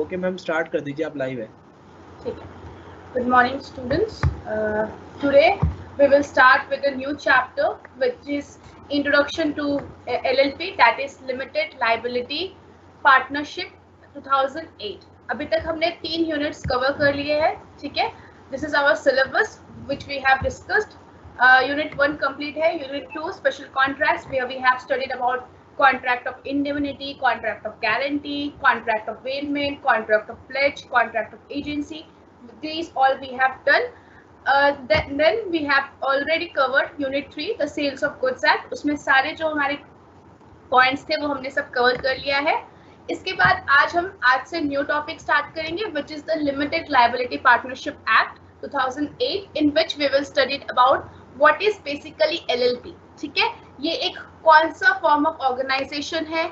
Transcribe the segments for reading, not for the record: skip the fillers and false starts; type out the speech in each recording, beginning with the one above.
Okay ma'am, start कर दीजिए, आप लाइव है। ठीक है. Good morning, students. Today we will start with a new chapter, which is Introduction to LLP, that is Limited Liability Partnership 2008. अभी तक हमने 3 यूनिट्स कवर कर लिए हैं. ठीक है. This is our syllabus which we have discussed. Unit 1 complete है. Unit 2 special contracts, where we have studied about contract of indemnity, contract of guarantee, contract of bailment, contract of pledge, contract of agency. These all we have done. Then we have already covered Unit 3, the Sales of Goods Act. उसमें सारे जो हमारे points थे वो हमने सब cover कर लिया है. इसके बाद आज से न्यू टॉपिक स्टार्ट करेंगे, which is the Limited Liability Partnership Act 2008, in which we will study about what is basically LLP. ठीक है. ये एक कौन सा फॉर्म ऑफ ऑर्गेनाइजेशन है,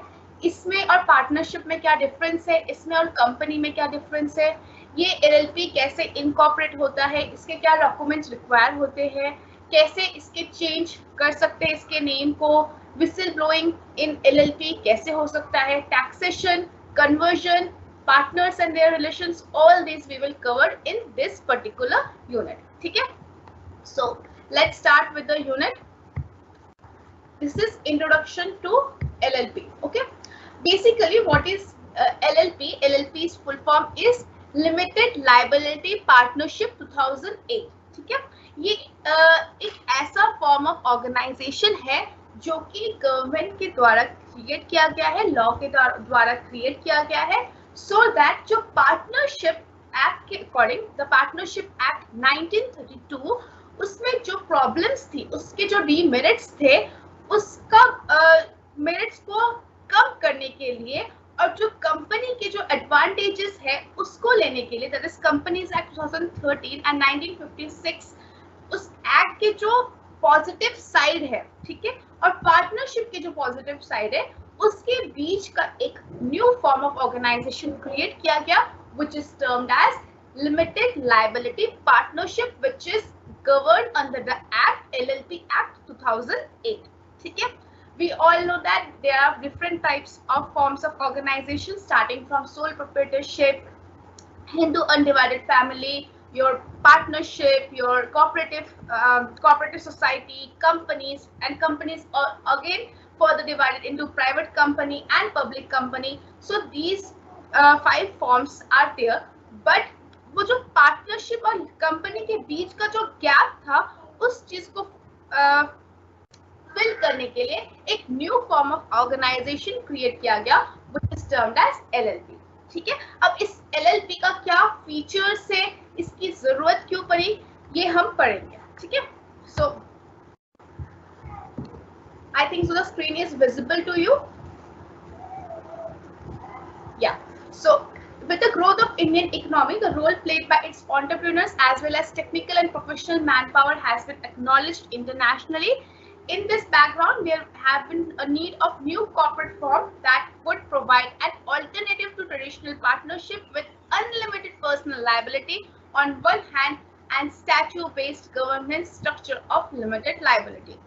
इसमें और पार्टनरशिप में क्या डिफरेंस है, इसमें और कंपनी में क्या डिफरेंस है, ये LLP कैसे इनकॉर्पोरेट होता है, इसके क्या डॉक्यूमेंट्स रिक्वायर होते हैं, कैसे इसके चेंज कर सकते हैं इसके नेम को, विसिल ब्लोइंग इन LLP कैसे हो सकता है, taxation, conversion, partners and their relations, all these we will cover in this particular unit. ठीक है. So let's start with the unit. This is introduction to LLP. Okay. Basically, what is LLP? LLP's full form is Limited Liability Partnership 2008. ठीक है. ये एक ऐसा form of organisation है जो कि गवर्नमेंट के द्वारा क्रिएट किया गया है, लॉ के द्वारा क्रिएट किया गया है, so that जो पार्टनरशिप एक्ट के अकॉर्डिंग, द पार्टनरशिप एक्ट 1932, उसमें जो प्रॉब्लम्स थी, उसके जो डीमेरिट्स थे, उसका मेरिट्स को कम करने के लिए और जो कंपनी के जो एडवांटेजेस है उसको लेने के लिए, that is companies act 2013 and 1956, उस एक्ट के जो पॉजिटिव साइड है, ठीक है, और पार्टनरशिप के जो पॉजिटिव साइड है, उसके बीच का एक new form of organisation create किया गया, which is termed as Limited Liability Partnership, which is governed under the Act, LLP Act 2008. ठीक है. We all know that there are different types of forms of organization, starting from sole proprietorship, Hindu undivided family, your partnership, your cooperative society, companies, and companies are again further divided into private company and public company. So these 5 forms are there, but वो जो partnership और company के बीच का जो gap था, उस चीज को फिल करने के लिए एक new form of organisation create किया गया, which is termed as LLP. ठीक है. अब इस LLP का क्या फीचर्स है, इसकी जरूरत क्यों पड़ी, ये हम पढ़ेंगे. ठीक है. So I think so the screen is visible to you. Yeah. So with the growth of Indian economy, the role played by its entrepreneurs as well as technical and professional manpower has been acknowledged internationally. In this background, there have been a need of new corporate form that would provide an alternative to traditional partnership with unlimited personal liability on one hand and statute-based governance structure of limited liability.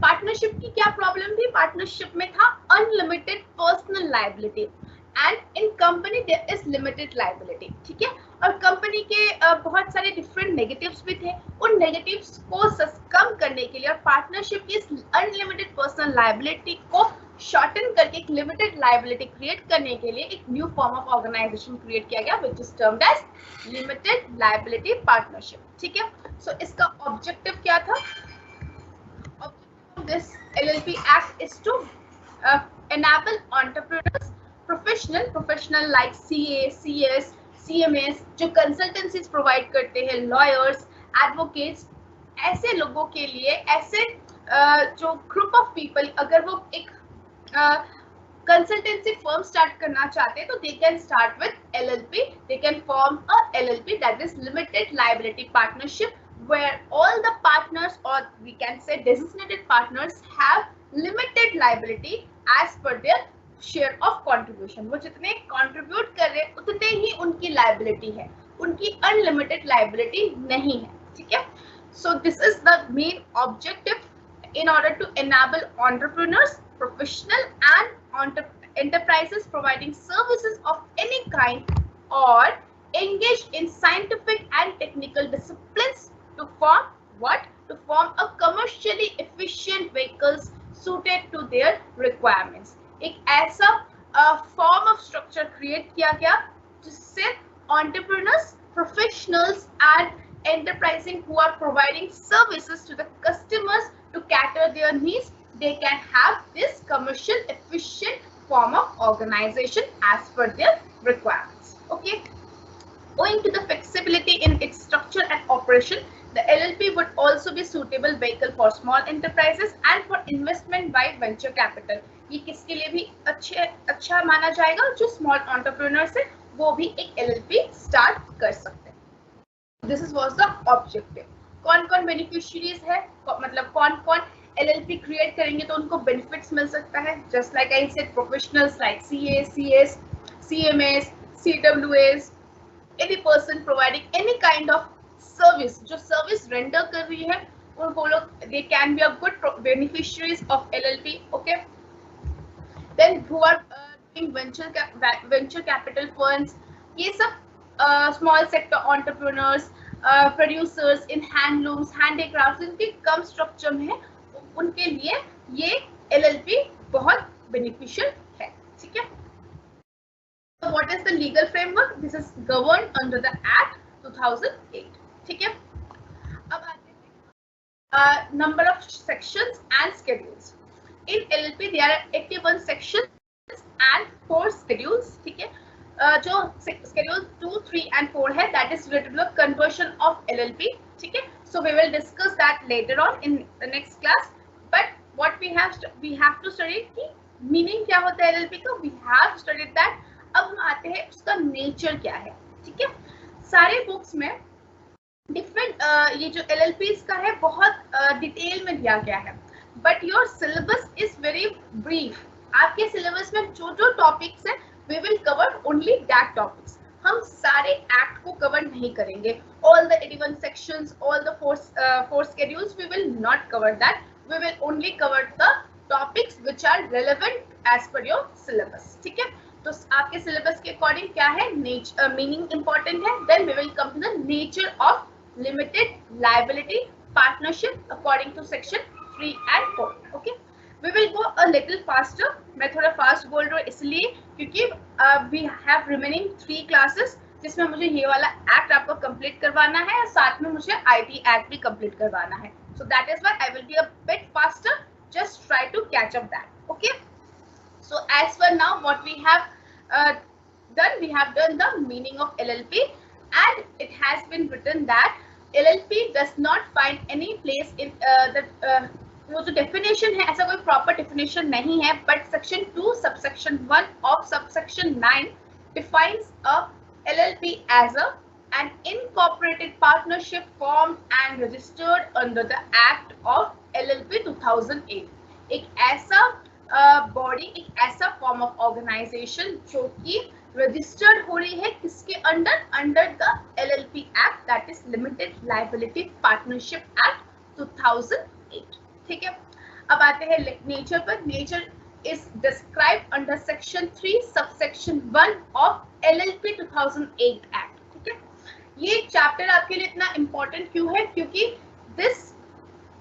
Partnership की क्या problem थी? Partnership में था unlimited personal liability and in company there is limited liability. ठीक है. और company के बहुत सारे डिफरेंट नेगेटिव्स भी थे. उन नेगेटिव्स को कम करने के लिए और पार्टनरशिप की अनलिमिटेड पर्सनल लायबिलिटी को शॉर्टन करके एक लिमिटेड लायबिलिटी क्रिएट करने के लिए एक new form of organisation create किया गया, which is termed as limited liability partnership. ठीक है. सो इसका ऑब्जेक्टिव क्या था? This LLP Act is to enable entrepreneurs, professional like CA, CS, CMS, जो consultancies provide करते हैं, lawyers, advocates, ऐसे लोगों के लिए, ऐसे जो group of people, अगर वो एक consultancy firm start करना चाहते हैं, तो they can start with LLP. They can form a LLP, that is Limited Liability Partnership, where all the partners, or we can say designated partners, have limited liability as per their share of contribution. वो जितने contribute कर रहे हैं उतने ही उनकी liability है, उनकी unlimited liability नहीं है. ठीक है. So this is the main objective in order to enable entrepreneurs, professional and enterprises providing services of any kind or engaged in scientific and technical disciplines to form what? To form a commercially efficient vehicles suited to their requirements. एक ऐसा form of structure create किया गया जिससे entrepreneurs, professionals and enterprising who are providing services to the customers to cater their needs, they can have this commercial efficient form of organization as per their requirements. Okay, owing to the flexibility in its structure and operation, the LLP would also be suitable vehicle for small enterprises and for investment by venture capital. ये किसके लिए भी अच्छा माना जाएगा? जो small entrepreneurs है वो भी एक LLP start कर सकते हैं. This was the objective. कौन-कौन beneficiaries है? मतलब कौन-कौन LLP create करेंगे तो उनको benefits मिल सकता है? Just like I said, professionals like CAs, CS, CMAs, CWAs, any person providing any kind of service, जो service render कर रही है उनको लोग they can be a good beneficiaries of LLP. Okay, then who are doing venture capital funds, ये सब small sector entrepreneurs, producers in handlooms, handicrafts, इनके कम structure में है उनके लिए ये LLP बहुत beneficial है. ठीक है. So what is the legal framework? This is governed under the Act 2008. ठीक है. अब आते हैं number of sections and schedules. In LLP there are 81 sections and 4 schedules. ठीक है. जो schedule 2, 3 and 4 है, that is related to the conversion of LLP. ठीक है. So we will discuss that later on in the next class. But what we have to study कि meaning क्या होता है LLP का. We have studied that. अब हम आते हैं उसका नेचर क्या है. ठीक है. सारे बुक्स में डिफरेंट ये जो LLPs का है बहुत डिटेल में दिया गया है, but your syllabus is very brief. आपके सिलेबस में जो जो टॉपिक्स है we will cover only that topics. हम सारे एक्ट को कवर नहीं करेंगे. All the 81 sections, all the 4 schedules, we will not cover that. We will only cover the topics which are relevant as per your syllabus. ठीक है. तो आपके syllabus के अकॉर्डिंग क्या है मीनिंग इंपॉर्टेंट है. Then we will come to the nature of limited liability partnership according to section 3 and 4. Okay, we will go a little faster. मैं थोड़ा फास्ट बोल रहा हूँ इसलिए क्योंकि वी हैव रिमेनिंग 3 क्लासेस जिसमें मुझे ये वाला एक्ट आपको कंप्लीट करवाना है और साथ में मुझे IT एक्ट भी कंप्लीट करवाना है. So that is why I will be a bit faster. Just try to catch up that. Okay. So as for now, what we have done, we have done the meaning of LLP, and it has been written that LLP does not find any place in वो जो definition है ऐसा कोई proper definition नहीं है, but section 2 subsection 1 of subsection 9 defines a LLP as an incorporated partnership formed and registered under the Act of LLP 2008. एक ऐसा body, एक ऐसा फॉर्म ऑफ ऑर्गेनाइजेशन जो कि रजिस्टर्ड हो रही है किसके under the LLP act, that is limited liability partnership act 2008. ठीक है. अब आते हैं नेचर पर. Nature is described under section 3 subsection 1 of LLP 2008 act. ठीक है. ये चैप्टर आपके लिए इतना इंपॉर्टेंट क्यों है? क्योंकि this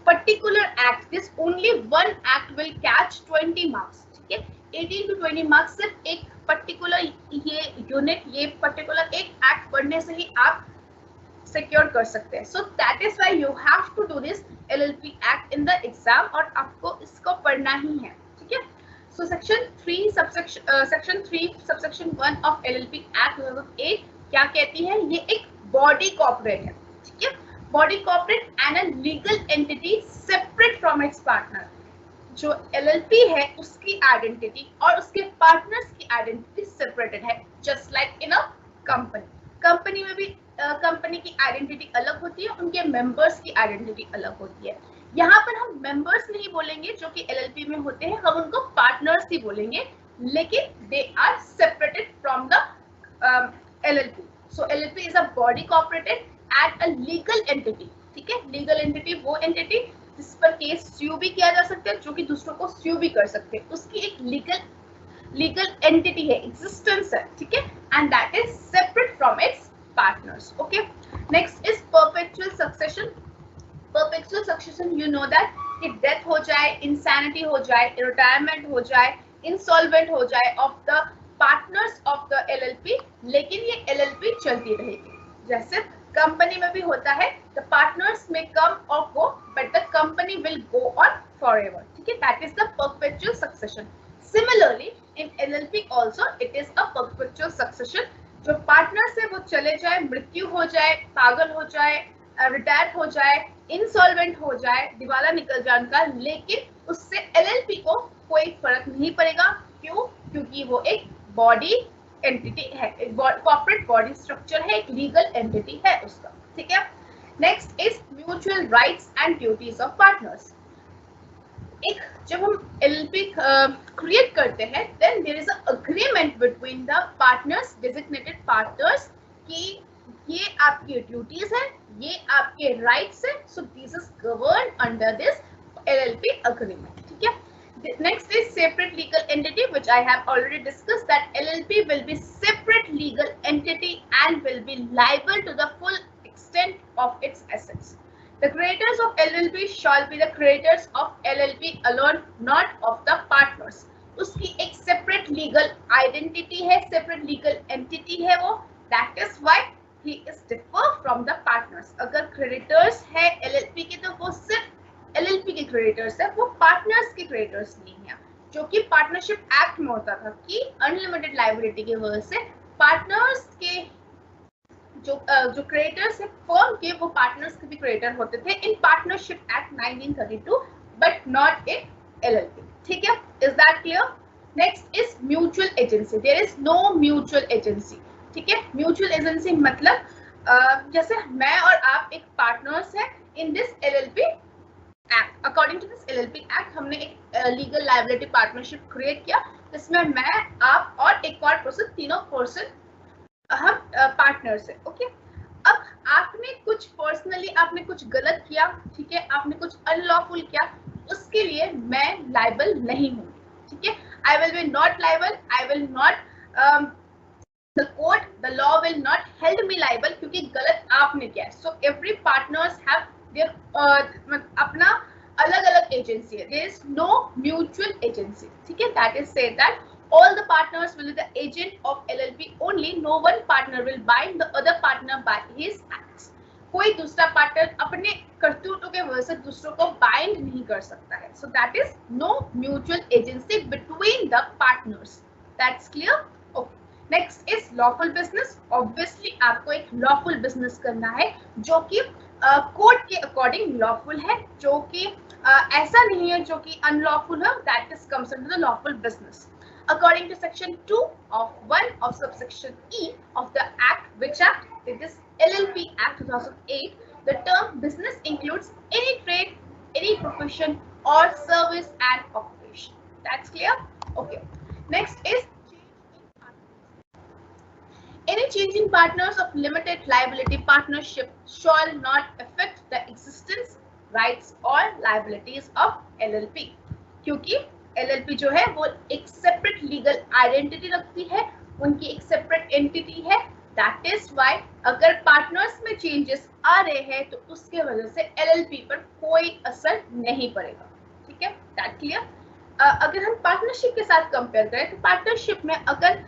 particular act, this only one act will catch 20 marks. ठीक है. 18 to 20 marks सिर्फ एक particular ये यूनिट, ये particular एक एक्ट पढ़ने से ही आप सिक्योर कर सकते हैं. So that is why you have to do this LLP act in the exam और आपको इसको पढ़ना ही है. ठीक है. So section 3 subsection 1 of LLP Act 2008 क्या कहती है? ये एक बॉडी कॉर्पोरेट है. ठीक है. Body corporate and a legal entity separate from its partner. जो LLP है उसकी आइडेंटिटी और उसके पार्टनर्स की आइडेंटिटी सेपरेटेड है, just like in a company. Company में भी कंपनी की आइडेंटिटी अलग होती है, उनके मेंबर्स की आइडेंटिटी अलग होती है. यहाँ पर हम मेंबर्स नहीं बोलेंगे जो कि LLP में होते हैं, हम उनको पार्टनर्स ही बोलेंगे, लेकिन they are separated from the LLP. So LLP is a body corporated at a legal entity. ठीक है. लीगल एंटिटी वो एंटिटी जिस पर केस स्यू भी किया जा सकता है, जो कि दूसरों को स्यू भी कर सकते हैं, उसकी एक लीगल एंटिटी है, एग्जिस्टेंस है. ठीक है. and that is separate from its partners. Okay, next is perpetual succession. Perpetual succession, you know that कि डेथ हो जाए, इंसैनिटी हो जाए, रिटायरमेंट हो जाए, इंसॉल्वेंट हो जाए of the partners of the LLP, लेकिन ये एलएलपी चलती रहेगी. जैसे कंपनी में भी होता है, द पार्टनर्स में कम और go but the company will go on forever. ठीक है, that is the perpetual succession. Similarly in LLP also it is a perpetual succession. जो पार्टनर्स है वो चले जाए, मृत्यु हो जाए, पागल हो जाए, रिटायर हो जाए, इंसॉल्वेंट हो जाए, दिवाला निकल जाए उनका, लेकिन उससे एलएलपी को कोई फर्क नहीं पड़ेगा. क्यों? क्योंकि वो एक बॉडी एंटिटी है, कॉर्पोरेट बॉडी स्ट्रक्चर है, एक लीगल एंटिटी है उसका. ठीक है, next is mutual rights and duties of partners. एक जब हम एलएलपी क्रिएट करते हैं, then there is a agreement between the partners, designated partners, कि ये आपकी ड्यूटीज है, ये आपके राइट्स है. So this is govern under this LLP agreement. ठीक है, next is separate legal entity, which I have already discussed, that LLP will be separate legal entity and will be liable to the full extent of its assets. The creditors of LLP shall be the creditors of LLP alone, not of the partners. उसकी एक separate legal identity है, separate legal entity है वो. That is why he is differ from the partners. अगर creditors है LLP के, तो वो सिर्फ एलएलपी के क्रेडिटर्स है, वो पार्टनर्स के क्रेडिटर्स नहीं है, जो कि पार्टनरशिप एक्ट में होता था कि अनलिमिटेड लायबिलिटी की वजह से पार्टनर्स के जो क्रेडिटर्स है फर्म के, वो पार्टनर्स के भी क्रेडिटर होते थे in partnership act 1932, but not in LLP. ठीक है, is that clear? Next is mutual agency. There is no mutual agency. ठीक है, म्यूचुअल एजेंसी मतलब जैसे मैं और आप एक पार्टनर्स है in this LLP act. According to this LLP act हमने एक लीगल लायबिलिटी पार्टनरशिप क्रिएट किया, जिसमें मैं, आप और एक और पर्सन, तीनों पर्सन हम पार्टनर्स है. ओके, अब आपने कुछ पर्सनली आपने कुछ गलत किया, ठीक है, आपने कुछ अनलॉफुल किया, उसके लिए मैं लायबल नहीं हूँ. ठीक है, आई will B not liable, I will not, the court, the law will not held me liable, क्योंकि गलत आपने किया है. So every partners have their अपना अलग अलग एजेंसी है. There is no mutual agency. ठीक है, that is said that all the partners will be the agent of LLP only. No one partner will bind the other partner by his acts. कोई दूसरा partner अपने करतूतों के वजह से दूसरों को बाइंड नहीं कर सकता है. So that is no mutual agency between the partners. That's clear? Okay. Next is lawful business. Obviously आपको एक लॉफुल बिजनेस करना है जो कि कोर्ट के अकॉर्डिंग लॉफुल है, जो कि ऐसा नहीं है जो कि अनलॉफुल है. That is comes under the lawful business. According to section 2 of 1 of subsection E of the act, which act? It is LLP Act 2008. The term business includes any trade, any profession or service and occupation. That's clear? Okay. Next is any change in partners of limited liability partnership shall not affect the existence, rights or liabilities of LLP. क्योंकि LLP जो है वो एक separate legal identity रखती है, उनकी एक separate entity है. दैट इज व्हाई अगर पार्टनर्स में चेंजेस आ रहे हैं तो उसके वजह से LLP पर कोई असर नहीं पड़ेगा. ठीक है, दैट क्लियर? अगर हम पार्टनरशिप के साथ कंपेयर करें, तो पार्टनरशिप में अगर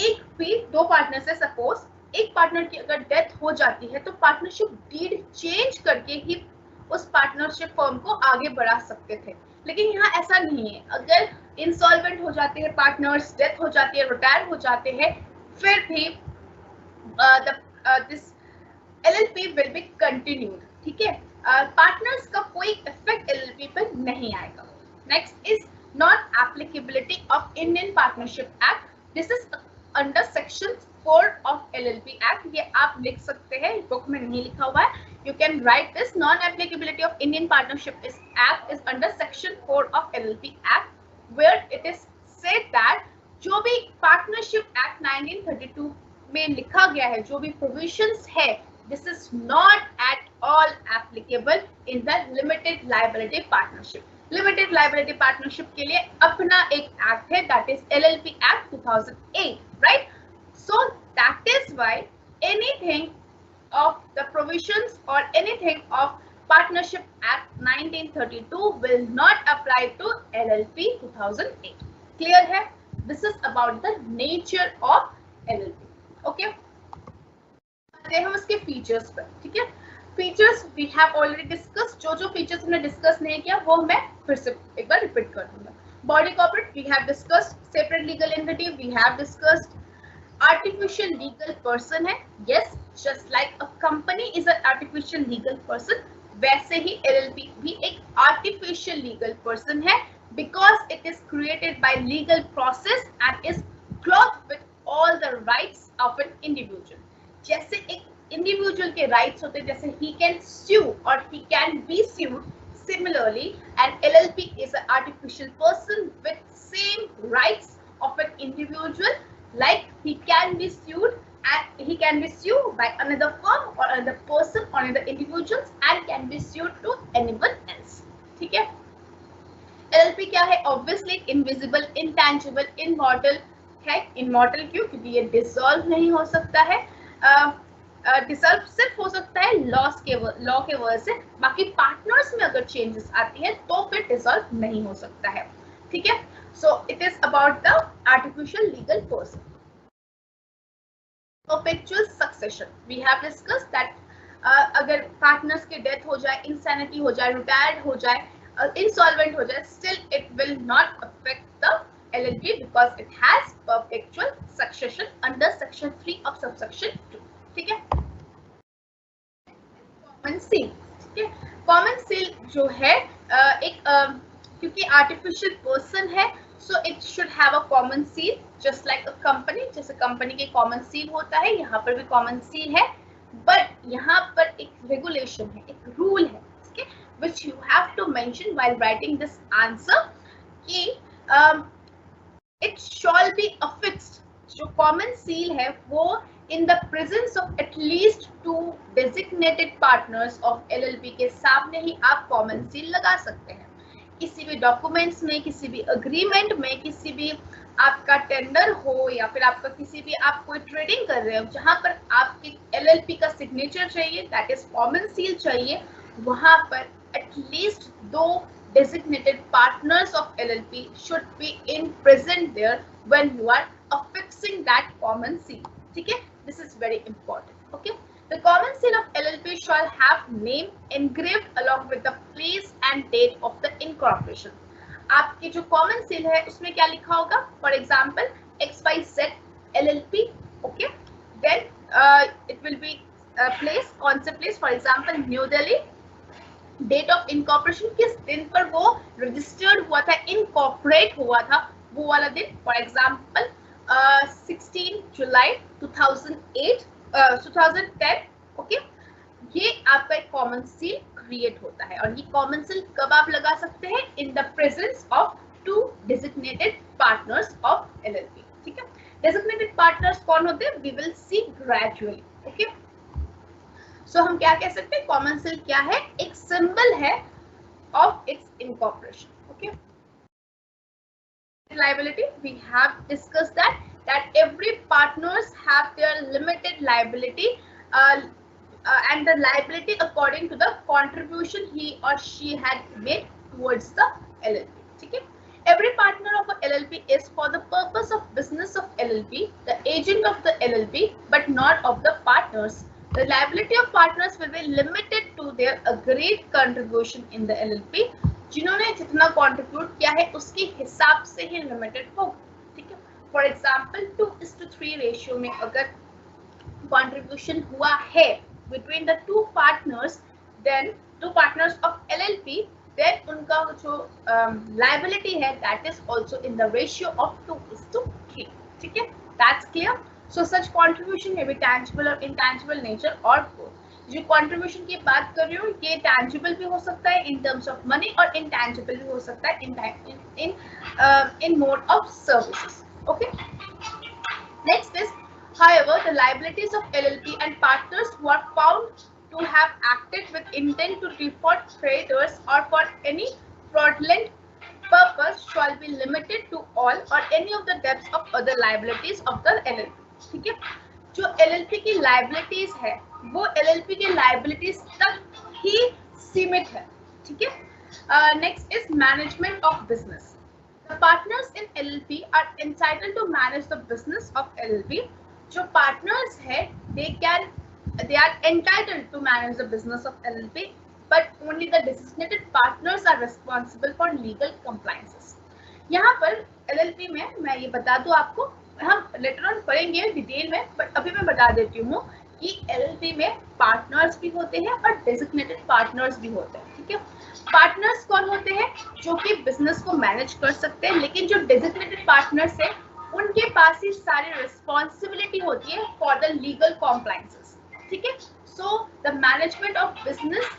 एक भी दो पार्टनर से, सपोज एक पार्टनर की अगर डेथ हो जाती है, तो पार्टनरशिप डीड चेंज करके ही उस पार्टनरशिप फर्म को आगे बढ़ा सकते थे. लेकिन यहाँ ऐसा नहीं है. अगर इंसॉल्वेंट हो जाते हैं पार्टनर्स, डेथ हो जाती है, रिटायर हो जाते हैं, फिर भी this LLP will be continued. ठीक है, पार्टनर्स का कोई इफेक्ट एलएलपी पर नहीं आएगा. Next is non applicability of Indian partnership act. This is under section 4 of LLP act. ये आप लिख सकते हैं, बुक में नहीं लिखा हुआ है. You can write this. Non applicability of Indian partnership act is under section 4 of LLP act, where it is said that जो भी पार्टनरशिप एक्ट 1932 में लिखा गया है, जो भी प्रोविजंस है, this is not at all applicable in the limited liability partnership. Limited liability partnership के लिए अपना एक एक्ट है, that is LLP act 2008, right? So That is why anything of the provisions or anything of Partnership Act 1932 will not apply to LLP 2008. Clear है? This is about the nature of LLP. Okay. आते हैं हम उसके features पर. ठीक है. Features we have already discuss. जो features हमने डिस्कस नहीं किया वो मैं फिर से एक बार रिपीट कर दूंगा. Body corporate we have discussed. Separate legal entity we have discussed. Artificial legal person है. Yes, just like a company is a artificial legal person, वैसे ही LLP भी एक आर्टिफिशियल लीगल पर्सन है because it is created by legal process and is clothed with all the rights of an individual. जैसे एक individual के rights होते हैं, जैसे he can sue or he can be sued, similarly an LLP is an artificial person with same rights of an individual, like he can be sued and he can be sued by another firm or another person or another individuals and can be sued to anyone else. ठीक है. LLP क्या है? Obviously invisible, intangible, immortal है. Immortal क्यों? क्योंकि ये dissolve नहीं हो सकता है. डिसॉल्व सिर्फ हो सकता है लॉ के वजह से. बाकी पार्टनर्स में अगर चेंजेस आती है तो फिर डिसॉल्व नहीं हो सकता है. ठीक है. So it is about the artificial legal person. Perpetual succession we have discussed that अगर पार्टनर्स की डेथ हो जाए, इंसैनिटी हो जाए, रिटायर्ड हो जाए, इंसॉल्वेंट हो जाए, still it will not affect the LLP because it has perpetual succession under section 3 of subsection 2. ठीक है. Common seal. ठीक है. कॉमन सील जो है एक क्योंकि आर्टिफिशियल पर्सन है, so it should have a common seal just like a company. जैसे कंपनी के कॉमन सील होता है, यहाँ पर भी कॉमन सील है, बट यहाँ पर एक रेगुलेशन है, एक रूल है, ठीक है, which you have to mention while writing this answer कि it shall be affixed. जो कॉमन सील है वो in the presence of at least 2 designated partners of LLP के सामने ही आप कॉमन सील लगा सकते हैं. किसी भी डॉक्यूमेंट्स में, किसी भी अग्रीमेंट में, किसी भी आपका टेंडर हो या फिर आपका किसी भी आप कोई ट्रेडिंग कर रहे हो जहां पर आपके LLP का सिग्नेचर चाहिए, दैट इज कॉमन सील चाहिए, वहां पर at least 2 designated partners of LLP should be in present there when you are affixing that common seal. ठीक है. This is very important. Okay. The common seal of LLP shall have name engraved along with the place and date of the incorporation. आपकी जो common seal है उसमें क्या लिखा होगा? For example, XYZ LLP. Okay. Then it will be place, कौन से place? For example, New Delhi. Date of incorporation किस दिन पर वो रजिस्टर्ड हुआ था, इनकॉर्पोरेट हुआ था, वो वाला दिन. For example 16 July 2008 2010. ओके. ये आपका एक कॉमन सील क्रिएट होता है और ये कॉमन सील कब आप लगा सकते हैं? In the presence of 2 designated partners of LLP. ठीक है. डेजिग्नेटेड पार्टनर्स कौन होते हैं? We will see gradually. Okay. So हम क्या कह सकते हैं? कॉमन सील क्या है? एक सिंबल है of its incorporation. Okay. Liability, we have discussed that every partners have their limited liability and the liability according to the contribution he or she had made towards the LLP. ठीक है. Every partner of a LLP is for the purpose of business of LLP, the agent of the LLP, but not of the partners. The liability of partners will be limited to their agreed contribution in the LLP. जिन्होंने जितना contribute किया है उसके हिसाब से ही limited होगा. ठीक है. फॉर एग्जांपल 2:3 रेशियो में अगर कंट्रीब्यूशन हुआ है between the 2 partners, then 2 partners of LLP, then उनका जो लायबिलिटी है that is also in the ratio of 2:3. ठीक है. That's clear. So such contribution में भी टैंजिबल और इनटैंजिबल नेचर और बोथ. जो कंट्रीब्यूशन की बात कर रही हूँ ये टैंजिबल भी हो सकता है इन टर्म्स ऑफ मनी और इनटैंजिबल भी हो सकता है in mode of services. Okay. Next is however the liabilities of LLP and partners who are found to have acted with intent to defraud creditors or for any fraudulent purpose shall be limited to all or any of the debts of other liabilities of the LLP. ठीक है. जो LLP की liabilities है वो LLP के liabilities तक ही सीमित है, ठीक है। Next is management of business. The partners in LLP are entitled to manage the business of LLP. जो partners है, they are entitled to manage the business of LLP, but only the designated partners are responsible for legal compliances. यहाँ पर LLP में मैं ये बता दूँ आपको, हम लेटर ऑन पढ़ेंगे डिटेल में, बट अभी मैं बता देती हूँ कि LLP में पार्टनर्स भी होते हैं और डेजिग्नेटेड पार्टनर्स भी होते हैं, ठीक है। पार्टनर्स कौन होते हैं? जो कि बिजनेस को मैनेज कर सकते हैं, लेकिन जो डेजिग्नेटेड पार्टनर्स है उनके पास ही सारी रिस्पॉन्सिबिलिटी होती है फॉर द लीगल कॉम्प्लायंसेस, ठीक है। So the management of business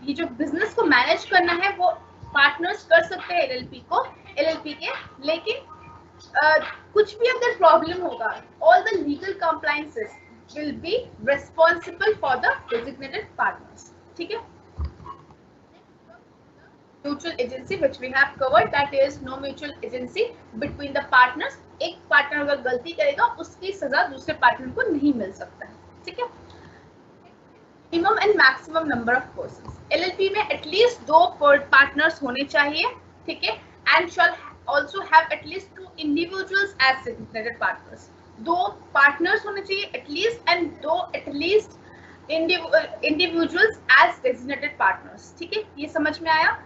ये जो बिजनेस को मैनेज करना है वो पार्टनर्स कर सकते हैं LLP के, लेकिन कुछ भी अगर प्रॉब्लम होगा, all the legal compliances will be responsible for the designated partners, ठीक है। Mutual agency which we have covered, that is no mutual agency between the partners. एक पार्टनर अगर गलती करेगा उसकी सजा दूसरे पार्टनर को नहीं मिल सकता है, ठीक है। Minimum and maximum number of persons. LLP में एटलीस्ट 2 पार्टनर्स होने चाहिए, ठीक है, and shall also have at least 2 individuals as designated partners. 2 partners होने चाहिए at least and 2 at least individuals as designated partners, ठीक है। ये समझ में आया?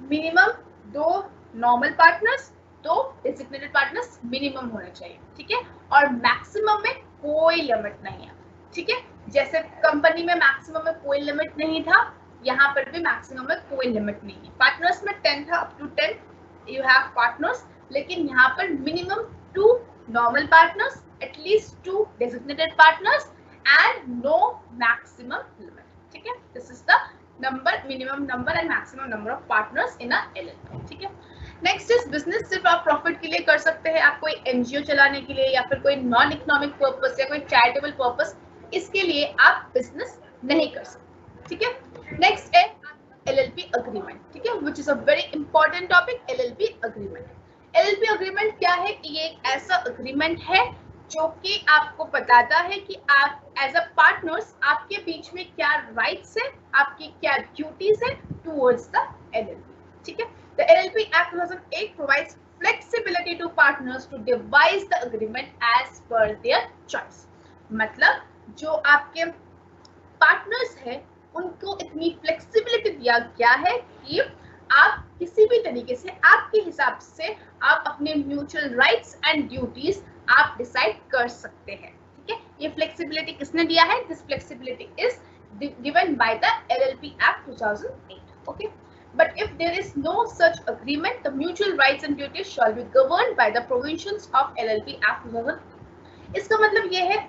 Minimum 2 normal partners, 2 designated partners minimum होने चाहिए, ठीक है। और मैक्सिमम में कोई लिमिट नहीं है, ठीक है। जैसे कंपनी में मैक्सिमम में कोई लिमिट नहीं था, यहाँ पर भी मैक्सिमम में कोई लिमिट नहीं है। पार्टनर्स में 10 था, up to 10 you have partners, लेकिन यहाँ पर minimum 2 normal partners, at least 2 designated partners and no maximum limit, ठीक है। This is the minimum number and maximum number of partners in a LLP, ठीक है। नेक्स्ट इज बिजनेस सिर्फ आप profit के लिए कर सकते हैं, आप कोई NGO चलाने के लिए या फिर कोई नॉन इकोनॉमिक पर्पस या कोई चैरिटेबल पर्पस, इसके लिए आप बिजनेस नहीं कर सकते, ठीक है। नेक्स्ट है LLP अग्रीमेंट, ठीक है, which is a very important topic. LLP agreement. LLP agreement क्या है? ये एक ऐसा अग्रीमेंट है जो कि आपको बताता है कि आप एज अ पार्टनर्स आपके बीच में क्या राइट्स है, आपकी क्या ड्यूटीज है टुवर्ड्स द LLP, ठीक है। The LLP Act 2008 provides flexibility to partners to devise the agreement as per their choice. मतलब जो आपके पार्टनर्स हैं उनको इतनी फ्लेक्सिबिलिटी दिया गया है कि आप किसी भी तरीके से आपके हिसाब से आप अपने म्यूचुअल राइट्स एंड ड्यूटीज आप डिसाइड कर सकते हैं, ठीक है। ये फ्लेक्सिबिलिटी किसने दिया है? This flexibility is given by the LLP Act 2008, okay. But if there is no such agreement, the mutual rights and duties shall be governed by the provisions of LLP Act 2008. इसका मतलब ये है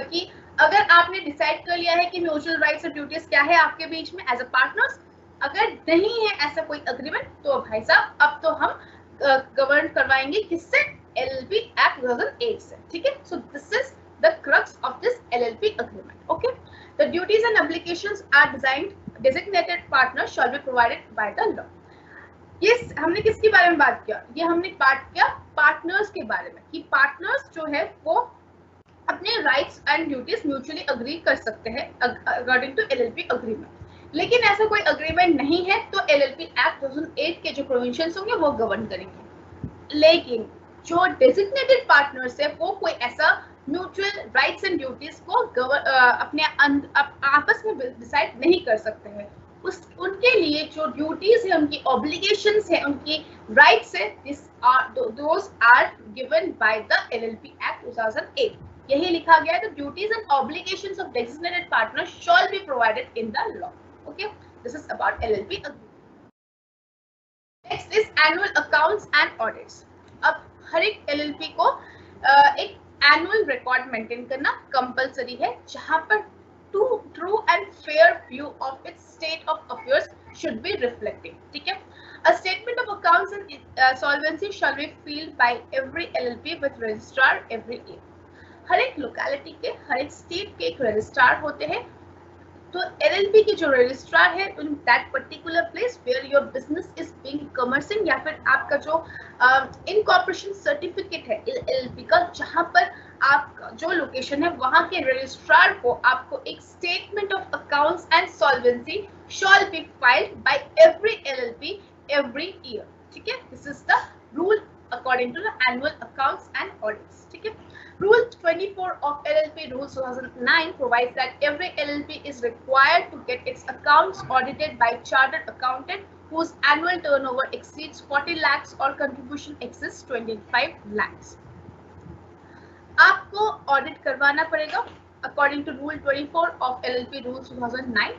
कि अगर आपने डिसाइड कर लिया है कि म्यूचुअल राइट्स और ड्यूटीज क्या है आपके बीच में एज अ पार्टनर्स, अगर नहीं है ऐसा कोई अग्रीमेंट, तो भाई साहब अब तो हम गवर्न करवाएंगे किससे? LLP Act 2008 से, ठीक है। So this is the crux of this LLP agreement, okay. The duties and obligations are designated partners shall be provided by the law. ये हमने किसके बारे में बात किया? ये हमने बात किया पार्टनर्स के बारे में कि पार्टनर्स जो है वो अपने rights and duties mutually agree कर सकते हैं अकॉर्डिंग टू LLP अग्रीमेंट। लेकिन ऐसा कोई अग्रीमेंट नहीं है तो LLP Act 2008 के जो प्रोविजंस होंगे वो गवर्न करेंगे। लेकिन जो डेजिग्नेटेड पार्टनर्स है वो कोई ऐसा म्यूचुअल राइट्स एंड ड्यूटीज को अपने आपस में डिसाइड नहीं कर सकते हैं। उनके लिए जो ड्यूटीज है, उनकी ऑब्लिगेशंस है, उनकी राइट्स है, those are given by the LLP Act 2008। यही लिखा गया है, the duties and obligations of designated partners shall be provided in the law, okay. This is about LLP agreement. Next is annual accounts and audits. अब हर एक LLP को एक annual record maintain करना कंपलसरी है, जहां पर true and fair view of its state of affairs should be reflecting, ठीक है। A statement of accounts and solvency shall be filled by every LLP with registrar every year. हर एक locality के, हर एक state के एक रजिस्ट्रार होते हैं, तो LLP के जो रजिस्ट्रार है in that particular place where your business is being commencing, या फिर आपका जो इनकॉर्पोरेशन सर्टिफिकेट है LLP का, जहां पर आप जो लोकेशन है वहां के रजिस्ट्रार को आपको एक statement of accounts and solvency shall be filed by every LLP every year. ठीक है, this is the rule according to the annual accounts and audits. ठीक है, Rule 24 of LLP Rules 2009 provides that every LLP is required to get its accounts audited by chartered accountant whose annual turnover exceeds 40 lakhs or contribution exceeds 25 lakhs. आपको audit करवाना पड़ेगा according to rule 24 of LLP Rules 2009।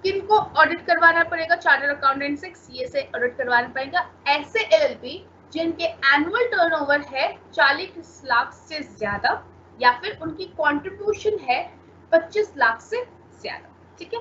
किनको audit करवाना पड़ेगा? Chartered accountant से, CA से audit करवाना पड़ेगा ऐसे LLP जिनके एनुअल टर्नओवर है 40 लाख से ज्यादा या फिर उनकी कंट्रीब्यूशन है 25 लाख से ज्यादा। ठीक है,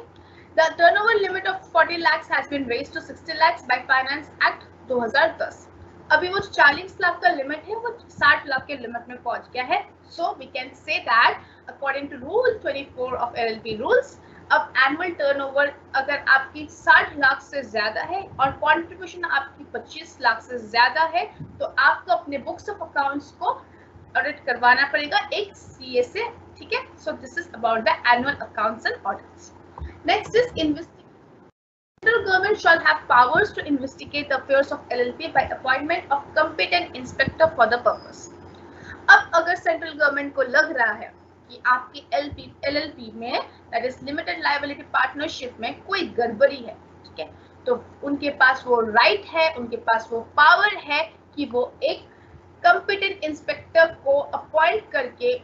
the turnover limit of 40 lakhs has been raised to 60 lakhs by finance act 2010। अभी वो 40 लाख का लिमिट है वो 60 लाख के लिमिट में पहुंच गया है। So we can say that according to rule 24 of LLP rules, अब एनुअल टर्नओवर अगर आपकी 60 लाख से ज्यादा है और कंट्रीब्यूशन आपकी 25 लाख से ज्यादा है तो आपको अपने बुक्स ऑफ अकाउंट्स को ऑडिट करवाना पड़ेगा एक सीए से। ठीक है, so this is about the annual accounts and audits. Next is investigation. Central government shall have powers to investigate the affairs of LLP by appointment of competent inspector for the purpose. अब अगर central government को लग रहा है कि आपकी LLP में that is limited liability partnership में कोई गड़बड़ी है, ठीक है, तो उनके पास वो राइट है, उनके पास वो पावर है कि वो एक कॉम्पिटेंट इंस्पेक्टर को अपॉइंट करके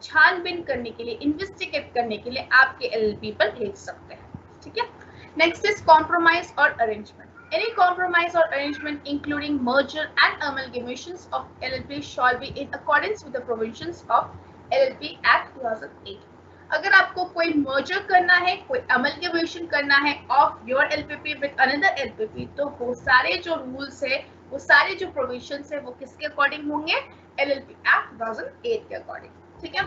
छानबीन करने के लिए, इन्वेस्टिगेट करने के लिए आपके LLP पर भेज सकते हैं। ठीक है, नेक्स्ट इज कॉम्प्रोमाइज और arrangement. Any compromise or arrangement including merger and amalgamations of LLP shall be in accordance with the provisions of LLP Act 2008. अगर आपको कोई merger करना है, कोई amalgamation करना है of your LPP with another LPP, तो वो सारे जो rules है, वो सारे जो provisions है, वो किसके according होंगे? LLP Act 2008 के according। ठीक है,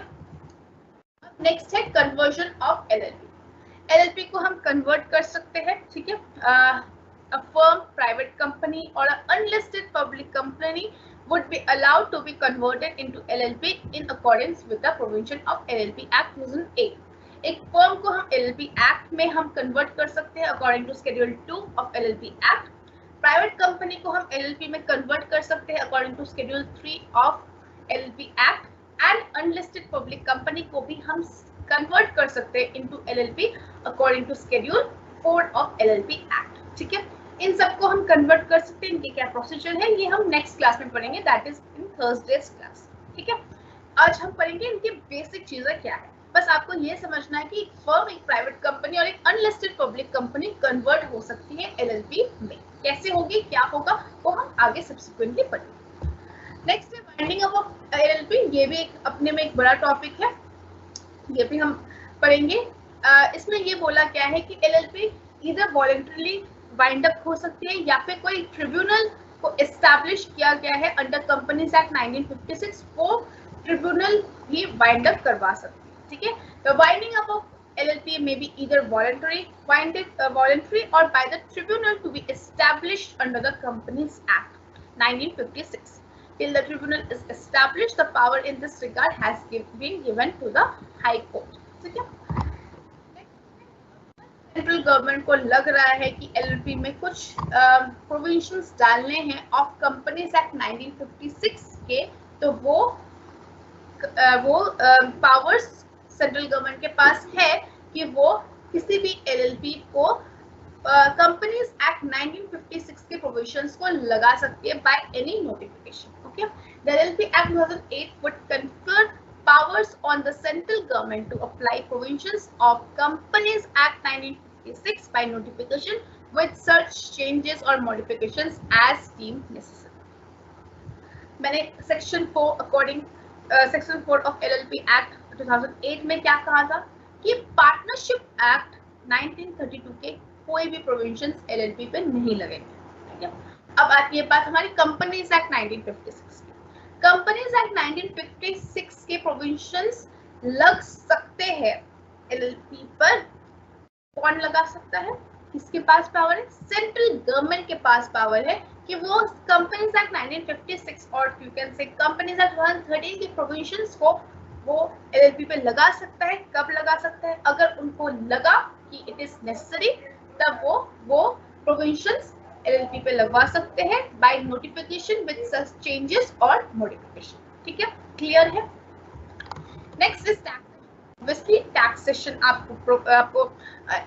नेक्स्ट है conversion of LLP। LLP को हम convert कर सकते हैं। ठीक है, a firm, private company or an unlisted public company would be allowed to be converted into LLP in accordance with the provision of LLP Act 2008. एक firm को हम LLP Act में हम convert कर सकते हैं according to Schedule 2 of LLP Act. Private company को हम LLP में convert कर सकते हैं according to Schedule 3 of LLP Act. And unlisted public company को भी हम convert कर सकते हैं into LLP according to Schedule 4 of LLP Act. ठीक है, इन सबको हम कन्वर्ट कर सकते हैं। इनके क्या प्रोसीजर है ये हम नेक्स्ट क्लास में पढ़ेंगे, that is in Thursdays class. ठीक है, आज हम पढ़ेंगे इनकी बेसिक चीजें क्या है। बस आपको ये समझना है कि एक फर्म, एक प्राइवेट कंपनी और एक अनलिस्टेड पब्लिक कंपनी कन्वर्ट हो सकती है LLP में। कैसे होगी, क्या होगा, वो हम आगे सब्सिक्वेंटली पढ़ेंगे। नेक्स्ट है वाइंडिंग अप ऑफ LLP। ये भी एक अपने में एक बड़ा टॉपिक है, ये भी हम पढ़ेंगे। इसमें ये बोला क्या है कि LLP इधर वॉलंटरली वाइंड अप हो सकती है या फिर कोई ट्रिब्यूनल को एस्टैब्लिश किया गया है अंडर कंपनीज एक्ट 1956, वो ट्रिब्यूनल भी वाइंड अप करवा सकती है। ठीक है, the winding up of LLP may be either voluntary or by the tribunal to be established under the Companies Act 1956. Till the tribunal is established, the power in this regard has been given to the High Court. ठीक है, central government को लग रहा है कि LLP में कुछ provisions डालने हैं ऑफ कंपनीज एक्ट 1956 के, तो वो पावर्स सेंट्रल गवर्नमेंट के पास है कि वो किसी भी LLP को कंपनीज एक्ट 1956 के प्रोविजंस को लगा सकती है by any notification. Okay, the LLP act 2008 would confer powers on the central government to apply provisions of Companies Act 1956 by notification with such changes or modifications as deemed necessary. मैंने section 4 of LLP Act 2008 में क्या कहा था कि partnership act 1932 के कोई भी provisions LLP पे नहीं लगेंगे। ठीक है, अब आती है बात हमारी कंपनीज एक्ट 1956 की। कंपनीज एक्ट 1956 के प्रोविजंस लग सकते हैं LLP पर। कौन लगा सकता है, किसके पास पावर है? सेंट्रल गवर्नमेंट के पास पावर है कि वो कंपनीज एक्ट 1956 और you can say companies act 2013 के प्रोविजंस को वो LLP पे लगा सकता है। कब लगा सकता है? अगर उनको लगा कि इट इज नेसेसरी, तब वो प्रोविजंस LLP पे लगवा सकते हैं by notification with such changes और मॉडिफिकेशन। ठीक है, क्लियर है? Next is tax. Obviously taxation आपको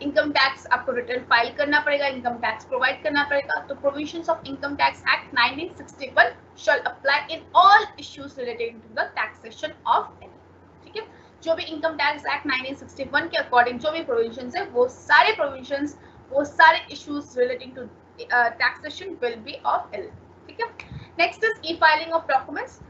इनकम टैक्स आपको रिटर्न फाइल करना पड़ेगा, इनकम टैक्स प्रोवाइड करना पड़ेगा। तो provisions of income tax act 1961 shall apply in all issues related to the taxation of LLP. ठीक है, जो भी इनकम टैक्स एक्ट 1961 के अकॉर्डिंग जो भी प्रोविजंस है, वो सारे प्रोविजंस, वो सारे issues relating to taxation will be of LLP. ठीक है, next is e filing of documents.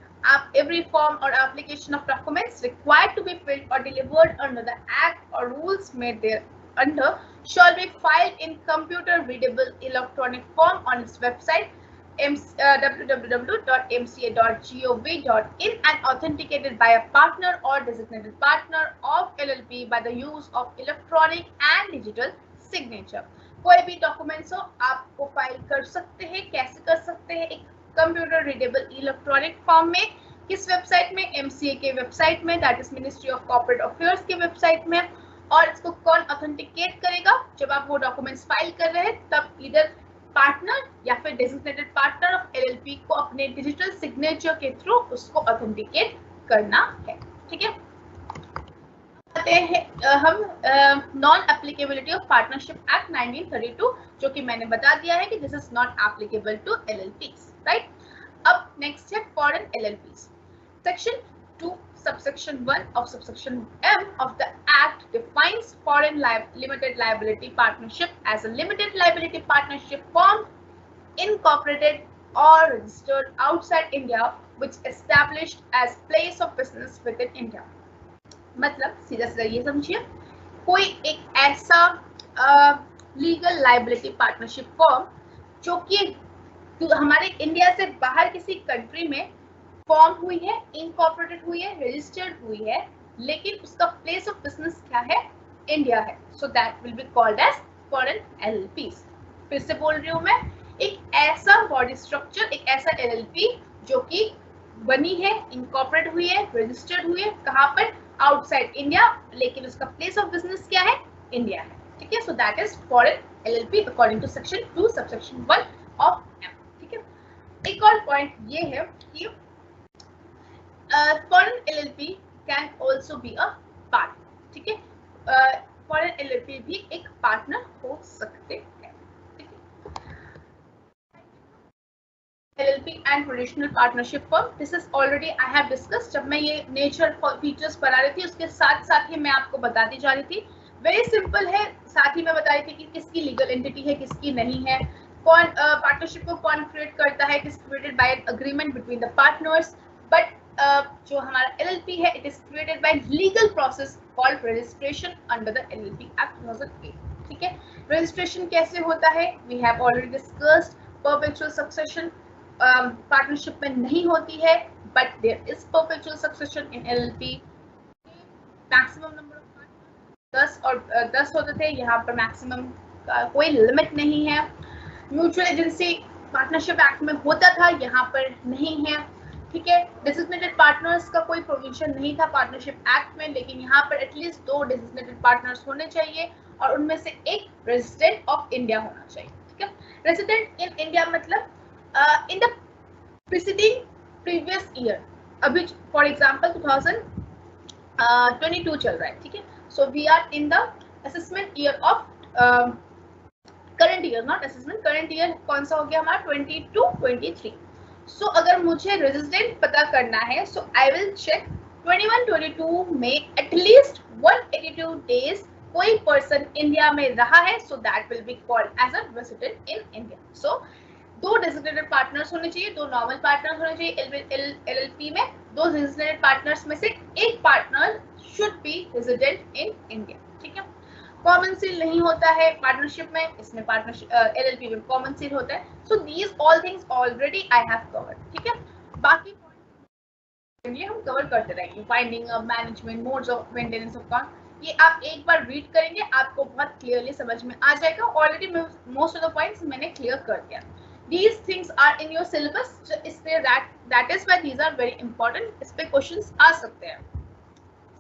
Every form or application of documents required to be filled or delivered under the Act or rules made thereunder shall be filed in computer readable electronic form on its website www.mca.gov.in and authenticated by a partner or designated partner of LLP by the use of electronic and digital signature। कोई भी documents हो आपको file कर सकते हैं। कैसे कर सकते हैं? एक कंप्यूटर रीडेबल इलेक्ट्रॉनिक फॉर्म में। किस वेबसाइट में? MCA के वेबसाइट में, that is ministry of corporate affairs के वेबसाइट में। और इसको कौन ऑथेंटिकेट करेगा? जब आप वो डॉक्यूमेंट्स फाइल कर रहे हैं तब इधर पार्टनर या फिर डेजिग्नेटेड पार्टनर ऑफ LLP को अपने डिजिटल सिग्नेचर के थ्रू उसको ऑथेंटिकेट करना है। ठीक है, हम non applicability of partnership act 1932, जो कि मैंने बता दिया है कि this is not applicable to LLPs, right? अब नेक्स्ट है foreign LLPs। Section 2 subsection 1 of subsection M of the Act defines foreign limited liability partnership as a limited liability partnership formed, incorporated or registered outside India which established as place of business within India। मतलब सीधा सीधा ये समझिए, कोई एक ऐसा legal liability partnership form जो कि हमारे इंडिया से बाहर किसी कंट्री में फॉर्म हुई है, इनकॉर्पोरेटेड हुई है, रजिस्टर्ड हुई है, लेकिन उसका प्लेस ऑफ बिजनेस क्या है? इंडिया है। So that will be called as foreign LLPs। फिर से बोल रही हूँ मैं, एक ऐसा बॉडी स्ट्रक्चर, एक ऐसा LLP जो कि बनी है, इनकॉर्पोरेट हुई है, रजिस्टर्ड हुई है, कहाँ पर? आउटसाइड इंडिया, लेकिन उसका प्लेस ऑफ बिजनेस क्या है? इंडिया है। ठीक है, so that is foreign LLP according to section 2 subsection 1 of M। ठीक है, एक और पॉइंट ये है कि foreign LLP can also be a partner। ठीक है, foreign LLP भी एक पार्टनर हो सकते हैं। ठीक है, LLP and traditional partnership firm, this is already I have discussed। जब मैं ये नेचर फीचर्स पढ़ा रही थी उसके साथ साथ ही मैं आपको बताती जा रही थी। वेरी सिंपल है, साथ ही मैं बता रही थी कि किसकी लीगल एंटिटी है, किसकी नहीं है, कौन पार्टनरशिप को कौन क्रिएट करता है। It is created by an agreement between the partners, but जो हमारा LLP है, it is created by legal process called registration under the LLP act 2008। ठीक है, रजिस्ट्रेशन कैसे होता है? We have already discussed. Perpetual succession partnership में नहीं होती है, but there is perpetual succession in LLP। Maximum number of partners 10 और 10 होते थे, यहाँ पर मैक्सिमम का कोई लिमिट नहीं है। म्यूचुअल एजेंसी पार्टनरशिप एक्ट में होता था, यहाँ पर नहीं है। ठीक है, डेजिग्नेटेड पार्टनर्स का कोई प्रोविजन नहीं था पार्टनरशिप एक्ट में, लेकिन यहाँ पर एटलीस्ट 2 डेजिग्नेटेड पार्टनर्स होने चाहिए और उनमें से एक रेजिडेंट ऑफ इंडिया होना चाहिए। ठीक है, रेजिडेंट इन इंडिया मतलब in the preceding previous year. अभी फॉर एग्जांपल 2022 चल रहा है। ठीक है, so we are in the assessment year of current year, not assessment, current year कौन सा हो गया हमारा? 22-23। सो अगर मुझे रेजिडेंट पता करना है, सो आई विल चेक 21-22 में एटलीस्ट 182 डेज कोई पर्सन इंडिया में रहा है, so that will be called as a resident in India. So 2 designated partners होने चाहिए, 2 नॉर्मल पार्टनर्स होने चाहिए LLP में। 2 डेजिग्नेटेड पार्टनर्स में से एक partner should be resident in India. ठीक है, कॉमन सील नहीं होता है पार्टनरशिप में, इसमें पार्टनरशिप LLP में कॉमन सील होता है। So these all things already I have covered. ठीक है, बाकी पॉइंट हम कवर करते रहेंगे। Finding of management, modes of maintenance of account, ये आप एक बार रीड करेंगे आपको बहुत क्लियरली समझ में आ जाएगा। Already most of the points मैंने क्लियर कर दिया। These things are in your syllabus, इसलिए that is why these are very important। इस पे क्वेश्चंस आ सकते हैं।